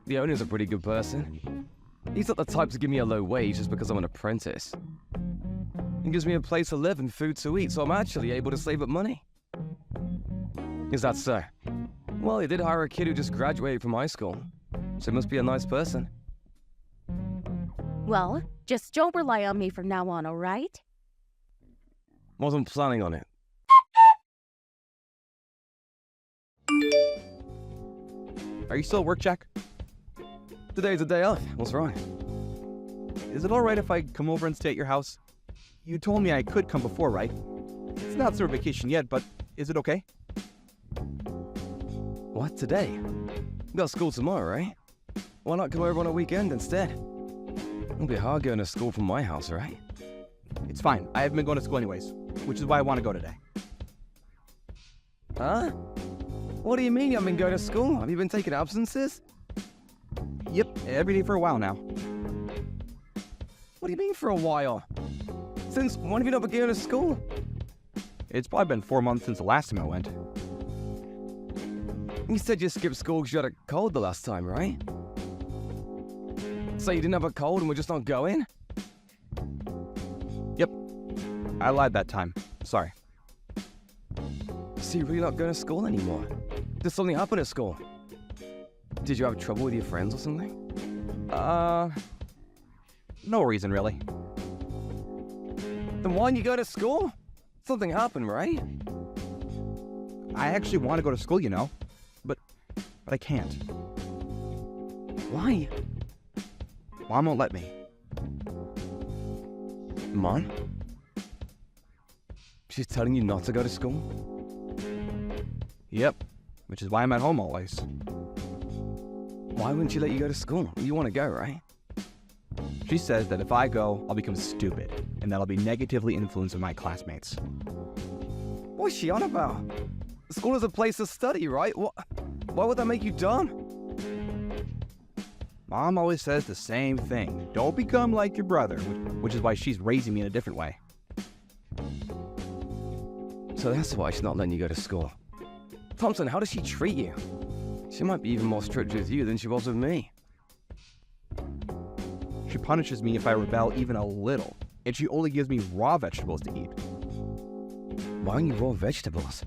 The owner's a pretty good person. He's not the type to give me a low wage just because I'm an apprentice. He gives me a place to live and food to eat, so I'm actually able to save up money. Is that so? Well, he did hire a kid who just graduated from high school, so he must be a nice person. Well, just don't rely on me from now on, alright? Wasn't planning on it. Are you still at work, Jack? Today's a day off. What's wrong? Is it alright if I come over and stay at your house? You told me I could come before, right? It's not summer vacation yet, but is it okay? What, today? You got school tomorrow, right? Why not come over on a weekend instead? It'll be hard going to school from my house, right? It's fine. I haven't been going to school anyways, which is why I want to go today. Huh? What do you mean you haven't been going to school? Have you been taking absences? Yep, every day for a while now. What do you mean for a while? Since when have you not been going to school? It's probably been 4 months since the last time I went. You said you skipped school because you had a cold the last time, right? So you didn't have a cold and we're just not going? Yep, I lied that time. Sorry. So you're really not going to school anymore? Did something happen at school? Did you have trouble with your friends or something? No reason really. Then why didn't you go to school? Something happened, right? I actually want to go to school, you know, but I can't. Why? Mom won't let me. Mom? She's telling you not to go to school? Yep, which is why I'm at home always. Why wouldn't she let you go to school? You want to go, right? She says that if I go, I'll become stupid, and that I'll be negatively influenced by my classmates. What's she on about? School is a place to study, right? Why would that make you dumb? Mom always says the same thing. Don't become like your brother, which is why she's raising me in a different way. So that's why she's not letting you go to school. Thompson, how does she treat you? She might be even more strict with you than she was with me. She punishes me if I rebel even a little, and she only gives me raw vegetables to eat. Why only raw vegetables?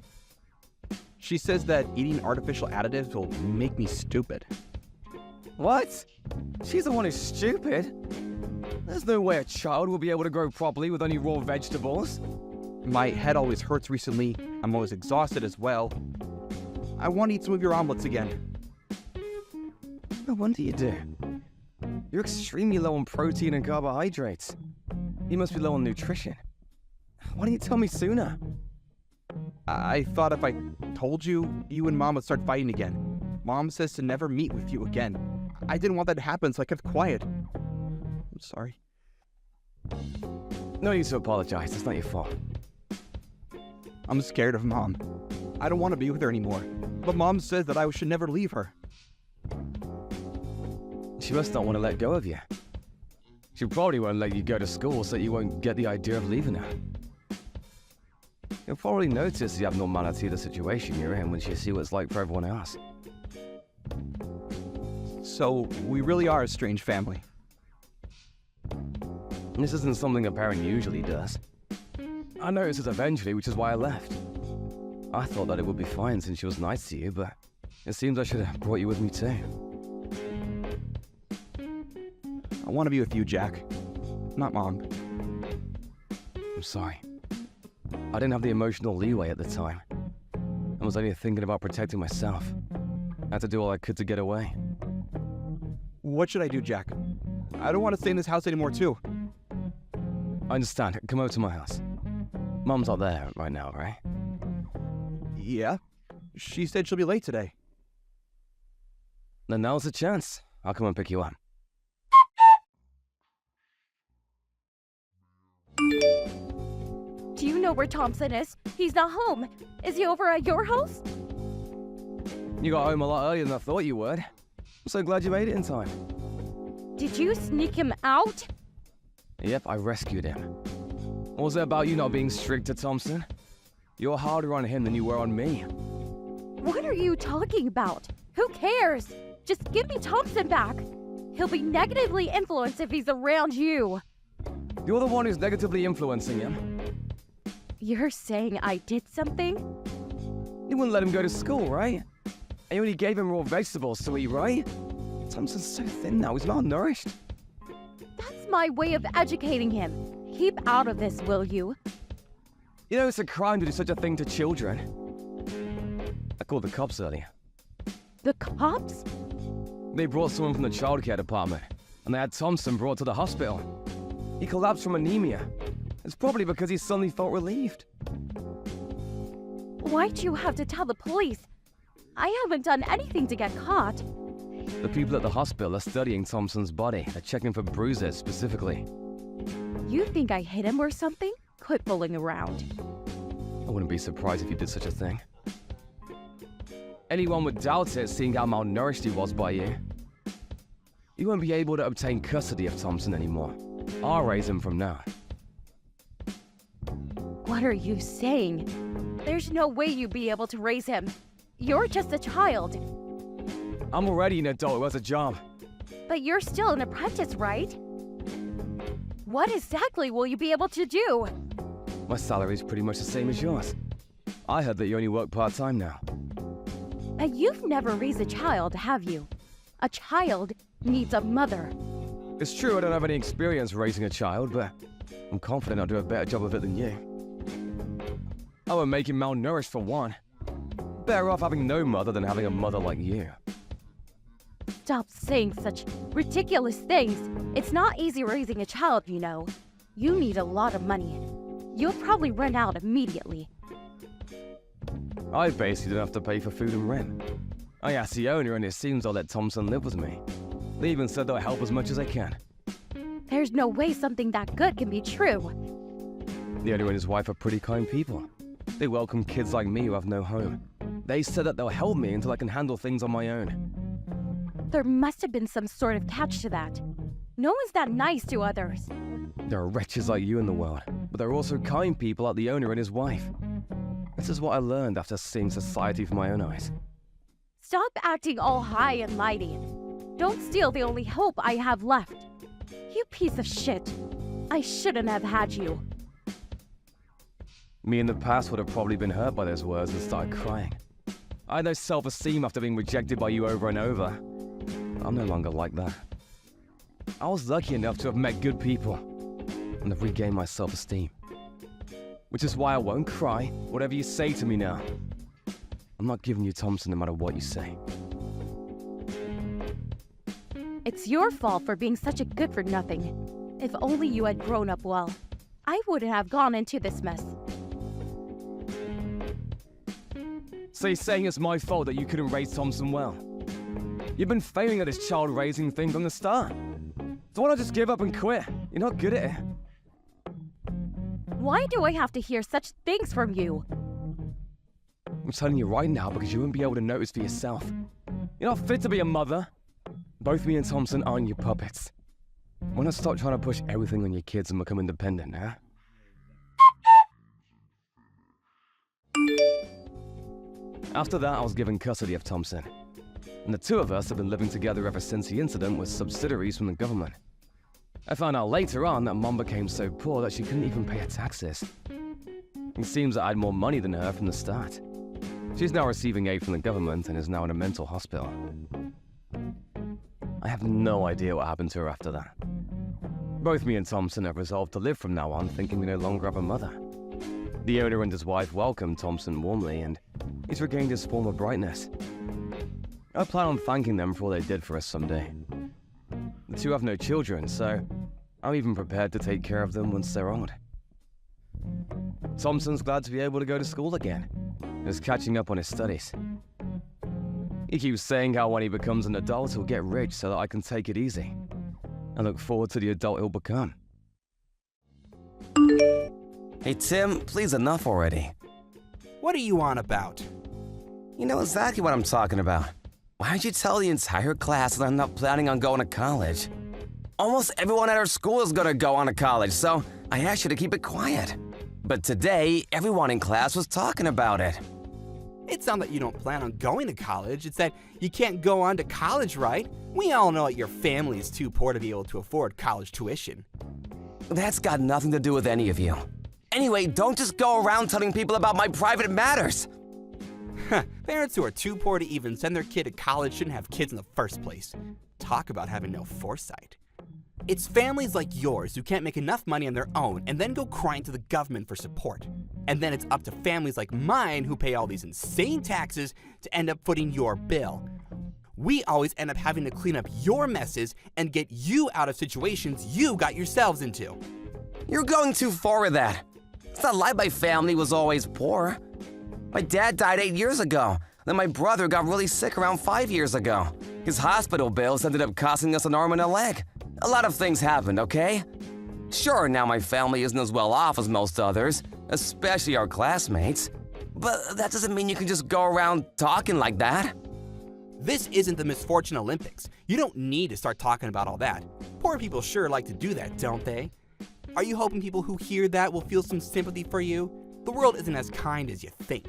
She says that eating artificial additives will make me stupid. What? She's the one who's stupid? There's no way a child will be able to grow properly with only raw vegetables. My head always hurts recently. I'm always exhausted as well. I want to eat some of your omelets again. No wonder you do. You're extremely low on protein and carbohydrates. You must be low on nutrition. Why didn't you tell me sooner? I thought if I told you, you and Mom would start fighting again. Mom says to never meet with you again. I didn't want that to happen, so I kept quiet. I'm sorry. No need to apologize. It's not your fault. I'm scared of Mom. I don't want to be with her anymore. But Mom says that I should never leave her. She must not want to let go of you. She probably won't let you go to school so you won't get the idea of leaving her. You'll probably notice the abnormality of the situation you're in when she sees what it's like for everyone else. So, we really are a strange family. This isn't something a parent usually does. I noticed this eventually, which is why I left. I thought that it would be fine since she was nice to you, but it seems I should have brought you with me too. I want to be with you, Jack. Not Mom. I'm sorry. I didn't have the emotional leeway at the time. I was only thinking about protecting myself. I had to do all I could to get away. What should I do, Jack? I don't want to stay in this house anymore, too. I understand. Come over to my house. Mom's not there right now, right? Yeah. She said she'll be late today. Then now's the chance. I'll come and pick you up. know where Thompson is. He's not home. Is he over at your house? You got home a lot earlier than I thought you would. I'm so glad you made it in time. Did you sneak him out? Yep, I rescued him. What was it about you not being strict to Thompson? You're harder on him than you were on me. What are you talking about? Who cares? Just give me Thompson back. He'll be negatively influenced if he's around you. You're the one who's negatively influencing him. You're saying I did something? You wouldn't let him go to school, right? And you only gave him raw vegetables to eat, right? Thompson's so thin now, he's malnourished. That's my way of educating him. Keep out of this, will you? You know it's a crime to do such a thing to children. I called the cops earlier. The cops? They brought someone from the childcare department, and they had Thompson brought to the hospital. He collapsed from anemia. It's probably because he suddenly felt relieved. Why'd you have to tell the police? I haven't done anything to get caught. The people at the hospital are studying Thompson's body. They're checking for bruises specifically. You think I hit him or something? Quit fooling around. I wouldn't be surprised if you did such a thing. Anyone would doubt it, seeing how malnourished he was by you. You won't be able to obtain custody of Thompson anymore. I'll raise him from now. What are you saying? There's no way you'd be able to raise him. You're just a child. I'm already an adult who has a job. But you're still an apprentice, right? What exactly will you be able to do? My salary's pretty much the same as yours. I heard that you only work part-time now. And you've never raised a child, have you? A child needs a mother. It's true I don't have any experience raising a child, but I'm confident I'll do a better job of it than you. I won't make him malnourished for one. Better off having no mother than having a mother like you. Stop saying such ridiculous things. It's not easy raising a child, you know. You need a lot of money. You'll probably run out immediately. I basically don't have to pay for food and rent. I asked the owner and it seems they'll let Thompson live with me. They even said they'll help as much as I can. There's no way something that good can be true. The owner and his wife are pretty kind people. They welcome kids like me who have no home. They said that they'll help me until I can handle things on my own. There must have been some sort of catch to that. No one's that nice to others. There are wretches like you in the world, but there are also kind people like the owner and his wife. This is what I learned after seeing society with my own eyes. Stop acting all high and mighty. Don't steal the only hope I have left. You piece of shit. I shouldn't have had you. Me in the past would have probably been hurt by those words and started crying. I had no self-esteem after being rejected by you over and over. I'm no longer like that. I was lucky enough to have met good people and have regained my self-esteem. Which is why I won't cry, whatever you say to me now. I'm not giving you Thompson no matter what you say. It's your fault for being such a good-for-nothing. If only you had grown up well, I wouldn't have gone into this mess. So you're saying it's my fault that you couldn't raise Thompson well? You've been failing at this child-raising thing from the start. So why not just give up and quit? You're not good at it. Why do I have to hear such things from you? I'm telling you right now because you wouldn't be able to notice for yourself. You're not fit to be a mother. Both me and Thompson aren't your puppets. Why not stop trying to push everything on your kids and become independent, huh? After that, I was given custody of Thompson. And the two of us have been living together ever since the incident with subsidiaries from the government. I found out later on that Mom became so poor that she couldn't even pay her taxes. It seems that I had more money than her from the start. She's now receiving aid from the government and is now in a mental hospital. I have no idea what happened to her after that. Both me and Thompson have resolved to live from now on thinking we no longer have a mother. The owner and his wife welcomed Thompson warmly and he's regained his former brightness. I plan on thanking them for all they did for us someday. The two have no children, so I'm even prepared to take care of them once they're old. Thompson's glad to be able to go to school again. He's catching up on his studies. He keeps saying how when he becomes an adult, he'll get rich so that I can take it easy. I look forward to the adult he'll become. Hey Tim, please enough already. What are you on about? You know exactly what I'm talking about. Why did you tell the entire class that I'm not planning on going to college? Almost everyone at our school is gonna go on to college, so I asked you to keep it quiet. But today, everyone in class was talking about it. It's not that you don't plan on going to college, it's that you can't go on to college, right? We all know that your family is too poor to be able to afford college tuition. That's got nothing to do with any of you. Anyway, don't just go around telling people about my private matters. Parents who are too poor to even send their kid to college shouldn't have kids in the first place. Talk about having no foresight. It's families like yours who can't make enough money on their own and then go crying to the government for support. And then it's up to families like mine who pay all these insane taxes to end up footing your bill. We always end up having to clean up your messes and get you out of situations you got yourselves into. You're going too far with that. It's not like my family was always poor. My dad died 8 years ago. Then my brother got really sick around 5 years ago. His hospital bills ended up costing us an arm and a leg. A lot of things happened, okay? Sure, now my family isn't as well off as most others, especially our classmates. But that doesn't mean you can just go around talking like that. This isn't the Misfortune Olympics. You don't need to start talking about all that. Poor people sure like to do that, don't they? Are you hoping people who hear that will feel some sympathy for you? The world isn't as kind as you think.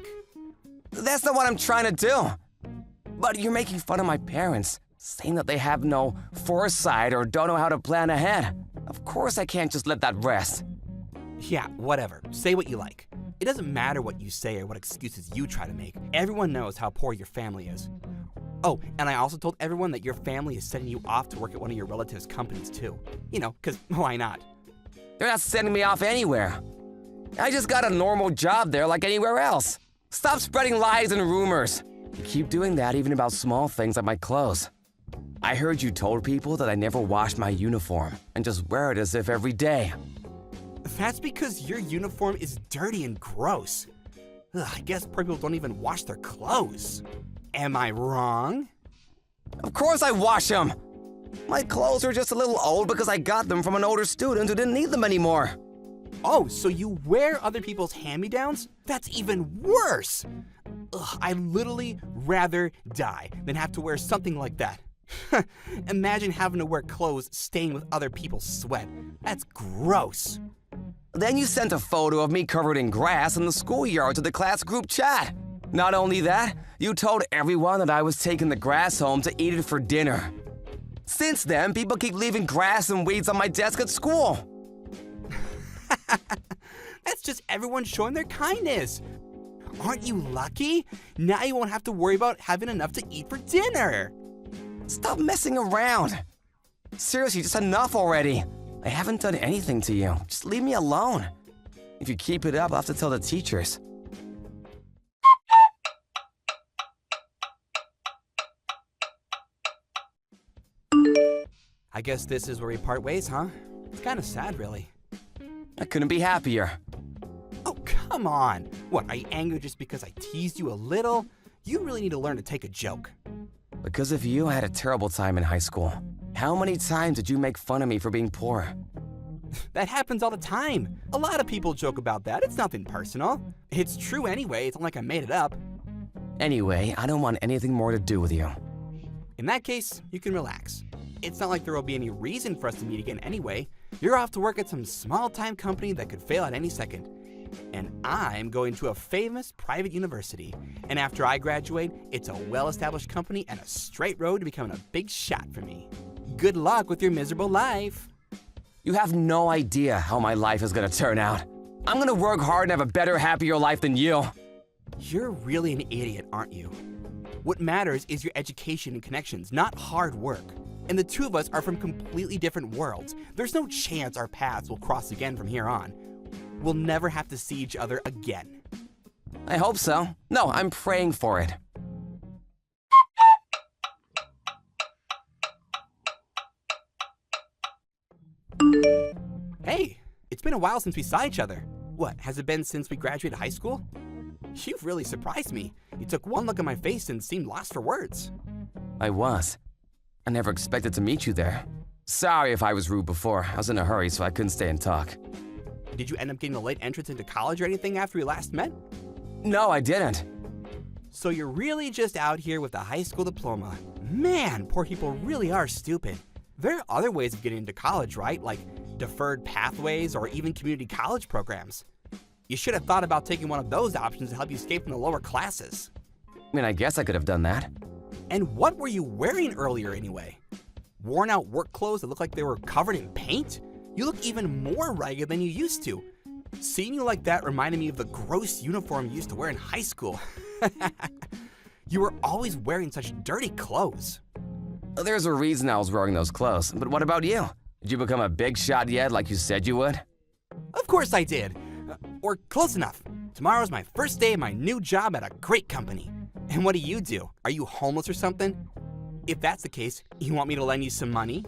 That's not what I'm trying to do. But you're making fun of my parents, saying that they have no foresight or don't know how to plan ahead. Of course I can't just let that rest. Yeah, whatever. Say what you like. It doesn't matter what you say or what excuses you try to make. Everyone knows how poor your family is. Oh, and I also told everyone that your family is sending you off to work at one of your relatives' companies too. You know, because why not? They're not sending me off anywhere. I just got a normal job there like anywhere else. Stop spreading lies and rumors. You keep doing that even about small things like my clothes. I heard you told people that I never washed my uniform and just wear it as if every day. That's because your uniform is dirty and gross. Ugh, I guess poor people don't even wash their clothes. Am I wrong? Of course I wash them. My clothes are just a little old because I got them from an older student who didn't need them anymore. Oh, so you wear other people's hand-me-downs? That's even worse! Ugh, I'd literally rather die than have to wear something like that. Imagine having to wear clothes stained with other people's sweat. That's gross. Then you sent a photo of me covered in grass in the schoolyard to the class group chat. Not only that, you told everyone that I was taking the grass home to eat it for dinner. Since then, people keep leaving grass and weeds on my desk at school. That's just everyone showing their kindness. Aren't you lucky? Now you won't have to worry about having enough to eat for dinner. Stop messing around. Seriously, just enough already. I haven't done anything to you. Just leave me alone. If you keep it up, I'll have to tell the teachers. I guess this is where we part ways, huh? It's kind of sad, really. I couldn't be happier. Oh, come on. What, are you angry just because I teased you a little? You really need to learn to take a joke. Because of you, I had a terrible time in high school. How many times did you make fun of me for being poor? That happens all the time. A lot of people joke about that. It's nothing personal. It's true anyway. It's not like I made it up. Anyway, I don't want anything more to do with you. In that case, you can relax. It's not like there will be any reason for us to meet again anyway. You're off to work at some small-time company that could fail at any second. And I'm going to a famous private university. And after I graduate, it's a well-established company and a straight road to becoming a big shot for me. Good luck with your miserable life. You have no idea how my life is gonna turn out. I'm gonna work hard and have a better, happier life than you. You're really an idiot, aren't you? What matters is your education and connections, not hard work. And the two of us are from completely different worlds. There's no chance our paths will cross again from here on. We'll never have to see each other again. I hope so. No, I'm praying for it. Hey, it's been a while since we saw each other. What, has it been since we graduated high school? You've really surprised me. You took one look at my face and seemed lost for words. I was. I never expected to meet you there. Sorry if I was rude before. I was in a hurry, so I couldn't stay and talk. Did you end up getting a late entrance into college or anything after we last met? No, I didn't. So you're really just out here with a high school diploma. Man, poor people really are stupid. There are other ways of getting into college, right? Like deferred pathways or even community college programs. You should have thought about taking one of those options to help you escape from the lower classes. I mean, I guess I could have done that. And what were you wearing earlier anyway? Worn out work clothes that look like they were covered in paint? You look even more ragged than you used to. Seeing you like that reminded me of the gross uniform you used to wear in high school. You were always wearing such dirty clothes. There's a reason I was wearing those clothes, but what about you? Did you become a big shot yet like you said you would? Of course I did. Or close enough. Tomorrow's my first day of my new job at a great company. And what do? Are you homeless or something? If that's the case, you want me to lend you some money?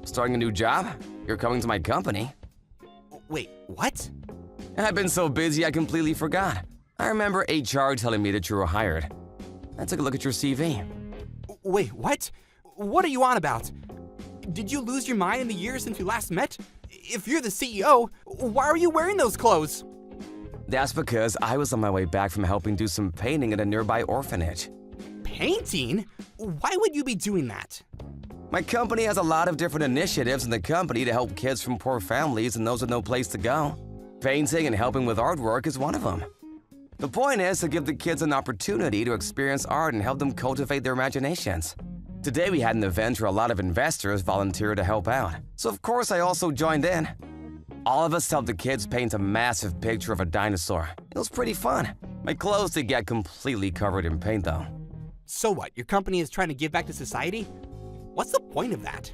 Starting a new job? You're coming to my company. Wait, what? I've been so busy I completely forgot. I remember HR telling me that you were hired. I took a look at your CV. Wait, what? What are you on about? Did you lose your mind in the years since we last met? If you're the CEO, why are you wearing those clothes? That's because I was on my way back from helping do some painting at a nearby orphanage. Painting? Why would you be doing that? My company has a lot of different initiatives in the company to help kids from poor families and those with no place to go. Painting and helping with artwork is one of them. The point is to give the kids an opportunity to experience art and help them cultivate their imaginations. Today we had an event where a lot of investors volunteered to help out, so of course I also joined in. All of us helped the kids paint a massive picture of a dinosaur. It was pretty fun. My clothes did get completely covered in paint though. So what, your company is trying to give back to society? What's the point of that?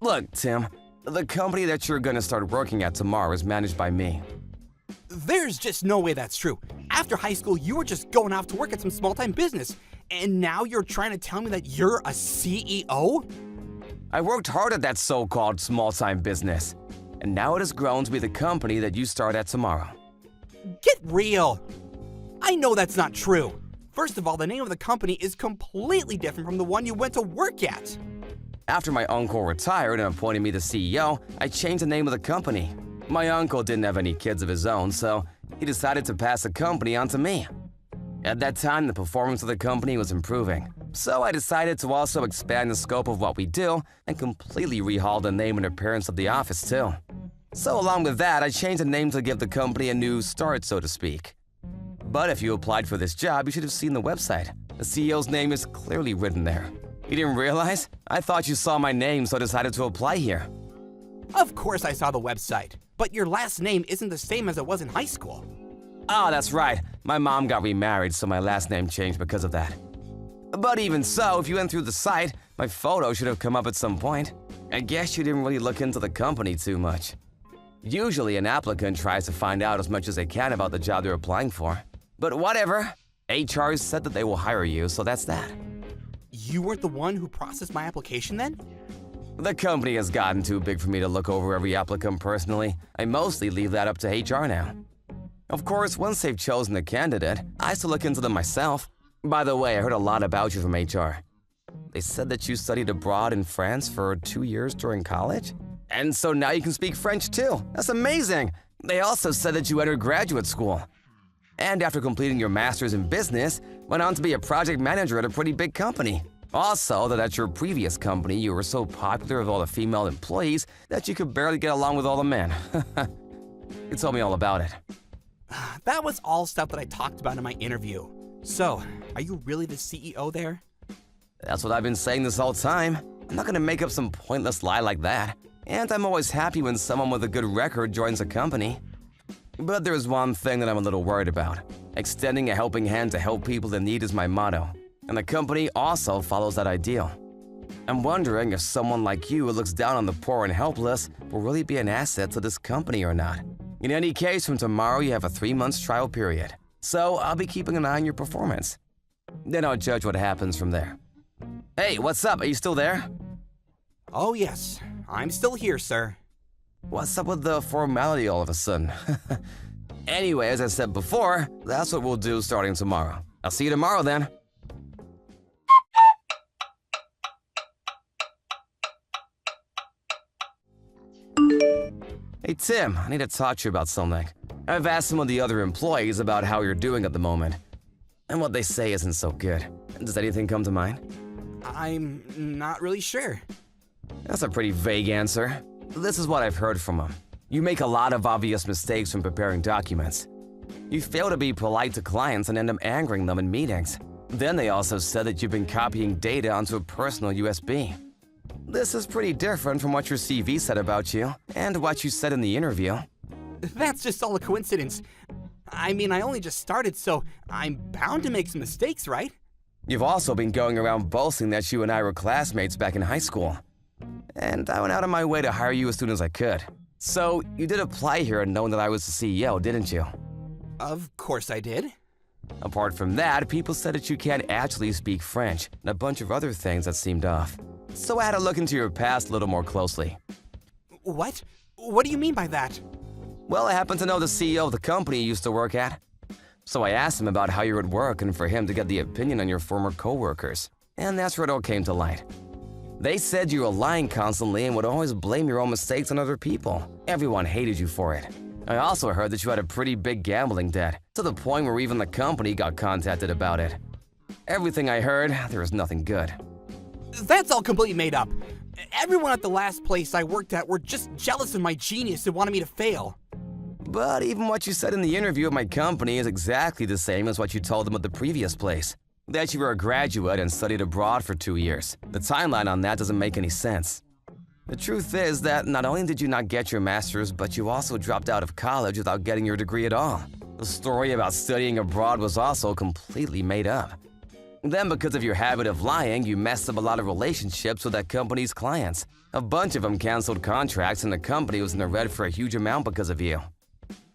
Look, Tim, the company that you're gonna start working at tomorrow is managed by me. There's just no way that's true. After high school, you were just going off to work at some small-time business. And now you're trying to tell me that you're a CEO? I worked hard at that so-called small-time business, and now it has grown to be the company that you start at tomorrow. Get real. I know that's not true. First of all, the name of the company is completely different from the one you went to work at. After my uncle retired and appointed me the CEO, I changed the name of the company. My uncle didn't have any kids of his own, so he decided to pass the company on to me. At that time, the performance of the company was improving, so I decided to also expand the scope of what we do and completely rehaul the name and appearance of the office too. So along with that, I changed the name to give the company a new start, so to speak. But if you applied for this job, you should have seen the website. The CEO's name is clearly written there. You didn't realize? I thought you saw my name, so I decided to apply here. Of course I saw the website, but your last name isn't the same as it was in high school. Oh, that's right. My mom got remarried, so my last name changed because of that. But even so, if you went through the site, my photo should have come up at some point. I guess you didn't really look into the company too much. Usually, an applicant tries to find out as much as they can about the job they're applying for. But whatever. HR said that they will hire you, so that's that. You weren't the one who processed my application then? The company has gotten too big for me to look over every applicant personally. I mostly leave that up to HR now. Of course, once they've chosen the candidate, I still look into them myself. By the way, I heard a lot about you from HR. They said that you studied abroad in France for 2 years during college? And so now you can speak French too. That's amazing! They also said that you entered graduate school. And after completing your master's in business, went on to be a project manager at a pretty big company. Also, that at your previous company, you were so popular with all the female employees that you could barely get along with all the men. You told me all about it. That was all stuff that I talked about in my interview. So, are you really the CEO there? That's what I've been saying this whole time. I'm not gonna make up some pointless lie like that. And I'm always happy when someone with a good record joins a company. But there's one thing that I'm a little worried about. Extending a helping hand to help people in need is my motto. And the company also follows that ideal. I'm wondering if someone like you who looks down on the poor and helpless will really be an asset to this company or not. In any case, from tomorrow you have a 3-month trial period. So I'll be keeping an eye on your performance. Then I'll judge what happens from there. Hey, what's up? Are you still there? Oh yes, I'm still here, sir. What's up with the formality all of a sudden? Anyway, as I said before, that's what we'll do starting tomorrow. I'll see you tomorrow then. Hey Tim, I need to talk to you about something. I've asked some of the other employees about how you're doing at the moment, and what they say isn't so good. Does anything come to mind? I'm not really sure. That's a pretty vague answer. This is what I've heard from them. You make a lot of obvious mistakes when preparing documents. You fail to be polite to clients and end up angering them in meetings. Then they also said that you've been copying data onto a personal USB. This is pretty different from what your CV said about you and what you said in the interview. That's just all a coincidence. I mean, I only just started, so I'm bound to make some mistakes, right? You've also been going around boasting that you and I were classmates back in high school. And I went out of my way to hire you as soon as I could. So you did apply here knowing that I was the CEO, didn't you? Of course I did. Apart from that, people said that you can't actually speak French and a bunch of other things that seemed off. So I had to look into your past a little more closely. What? What do you mean by that? Well, I happen to know the CEO of the company you used to work at. So I asked him about how you were at work and for him to get the opinion on your former coworkers. And that's where it all came to light. They said you were lying constantly and would always blame your own mistakes on other people. Everyone hated you for it. I also heard that you had a pretty big gambling debt, to the point where even the company got contacted about it. Everything I heard, there was nothing good. That's all completely made up. Everyone at the last place I worked at were just jealous of my genius and wanted me to fail. But even what you said in the interview at my company is exactly the same as what you told them at the previous place. That you were a graduate and studied abroad for 2 years. The timeline on that doesn't make any sense. The truth is that not only did you not get your master's, but you also dropped out of college without getting your degree at all. The story about studying abroad was also completely made up. Then because of your habit of lying, you messed up a lot of relationships with that company's clients. A bunch of them canceled contracts and the company was in the red for a huge amount because of you.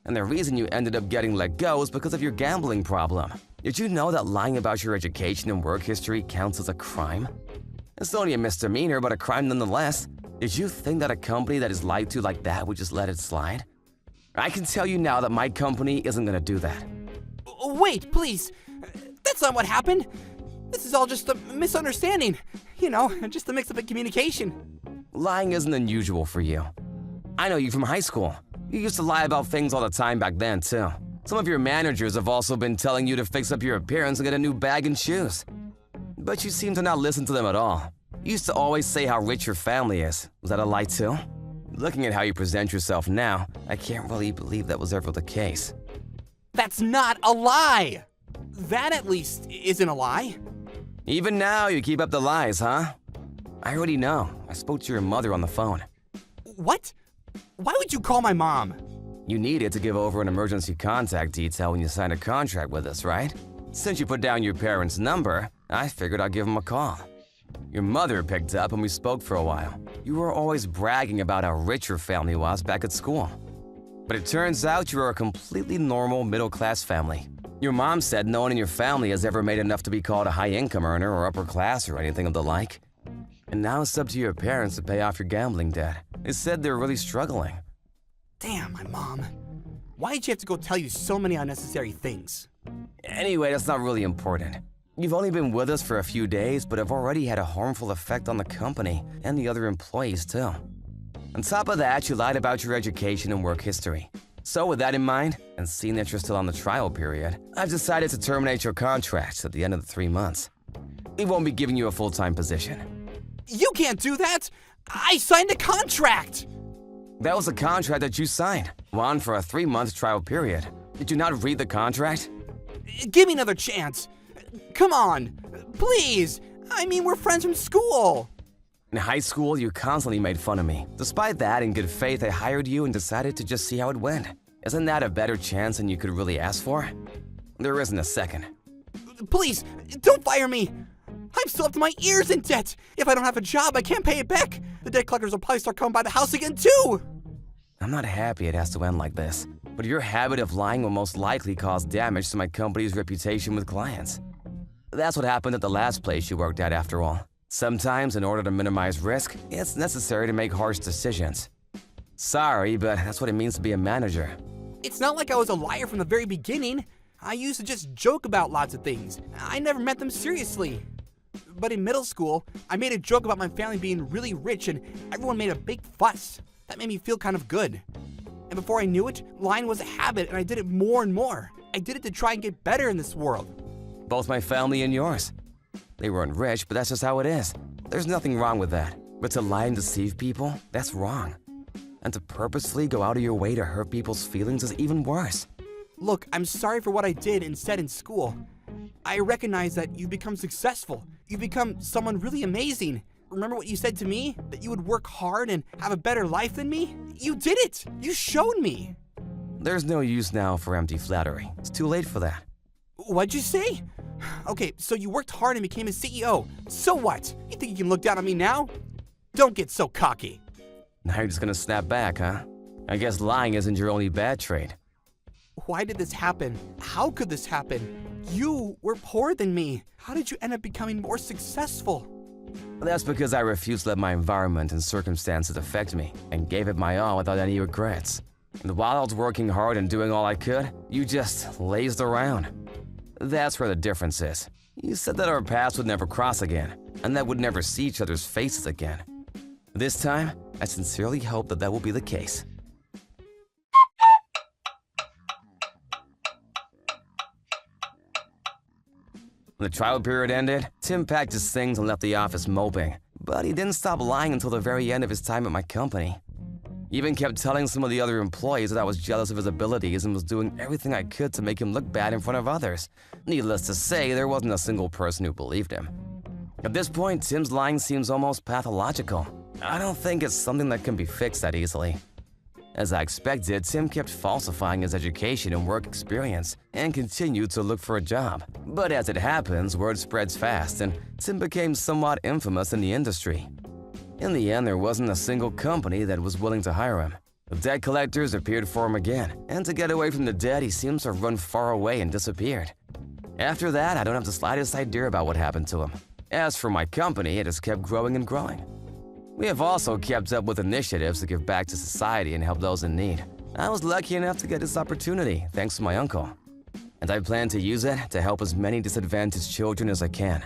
And the reason you ended up getting let go is because of your gambling problem. Did you know that lying about your education and work history counts as a crime? It's only a misdemeanor, but a crime nonetheless. Did you think that a company that is lied to like that would just let it slide? I can tell you now that my company isn't gonna do that. Wait, please. That's not what happened. This is all just a misunderstanding. You know, just a mix-up in communication. Lying isn't unusual for you. I know you from high school. You used to lie about things all the time back then, too. Some of your managers have also been telling you to fix up your appearance and get a new bag and shoes. But you seem to not listen to them at all. You used to always say how rich your family is. Was that a lie too? Looking at how you present yourself now, I can't really believe that was ever the case. That's not a lie! That at least isn't a lie. Even now, you keep up the lies, huh? I already know. I spoke to your mother on the phone. What? Why would you call my mom? You needed to give over an emergency contact detail when you signed a contract with us, right? Since you put down your parents' number, I figured I'd give them a call. Your mother picked up and we spoke for a while. You were always bragging about how rich your family was back at school. But it turns out you are a completely normal middle-class family. Your mom said no one in your family has ever made enough to be called a high-income earner or upper class or anything of the like. And now it's up to your parents to pay off your gambling debt. They said they're really struggling. Damn, my mom. Why did you have to go tell you so many unnecessary things? Anyway, that's not really important. You've only been with us for a few days, but have already had a harmful effect on the company and the other employees too. On top of that, you lied about your education and work history. So with that in mind, and seeing that you're still on the trial period, I've decided to terminate your contract at the end of the 3 months. We won't be giving you a full-time position. You can't do that! I signed a contract! That was a contract that you signed, one for a 3-month trial period. Did you not read the contract? Give me another chance. Come on, please. I mean, we're friends from school. In high school, you constantly made fun of me. Despite that, in good faith, I hired you and decided to just see how it went. Isn't that a better chance than you could really ask for? There isn't a second. Please, don't fire me. I'm still up to my ears in debt. If I don't have a job, I can't pay it back. The debt collectors will probably start coming by the house again, too. I'm not happy it has to end like this, but your habit of lying will most likely cause damage to my company's reputation with clients. That's what happened at the last place you worked at, after all. Sometimes, in order to minimize risk, it's necessary to make harsh decisions. Sorry, but that's what it means to be a manager. It's not like I was a liar from the very beginning. I used to just joke about lots of things. I never meant them seriously. But in middle school, I made a joke about my family being really rich and everyone made a big fuss. That made me feel kind of good. And before I knew it, lying was a habit and I did it more and more. I did it to try and get better in this world. Both my family and yours. They weren't rich, but that's just how it is. There's nothing wrong with that. But to lie and deceive people, that's wrong. And to purposely go out of your way to hurt people's feelings is even worse. Look, I'm sorry for what I did and said in school. I recognize that you've become successful. You've become someone really amazing. Remember what you said to me? That you would work hard and have a better life than me? You did it! You showed me! There's no use now for empty flattery. It's too late for that. What'd you say? Okay, so you worked hard and became a CEO. So what? You think you can look down on me now? Don't get so cocky. Now you're just gonna snap back, huh? I guess lying isn't your only bad trait. Why did this happen? How could this happen? You were poorer than me. How did you end up becoming more successful? That's because I refused to let my environment and circumstances affect me and gave it my all without any regrets. And while I was working hard and doing all I could, you just lazed around. That's where the difference is. You said that our paths would never cross again, and that we'd never see each other's faces again. This time, I sincerely hope that will be the case. When the trial period ended, Tim packed his things and left the office moping. But he didn't stop lying until the very end of his time at my company. He even kept telling some of the other employees that I was jealous of his abilities and was doing everything I could to make him look bad in front of others. Needless to say, there wasn't a single person who believed him. At this point, Tim's lying seems almost pathological. I don't think it's something that can be fixed that easily. As I expected, Tim kept falsifying his education and work experience and continued to look for a job. But as it happens, word spreads fast and Tim became somewhat infamous in the industry. In the end, there wasn't a single company that was willing to hire him. The debt collectors appeared for him again, and to get away from the debt, he seems to have run far away and disappeared. After that, I don't have the slightest idea about what happened to him. As for my company, it has kept growing and growing. We have also kept up with initiatives to give back to society and help those in need. I was lucky enough to get this opportunity thanks to my uncle, and I plan to use it to help as many disadvantaged children as I can.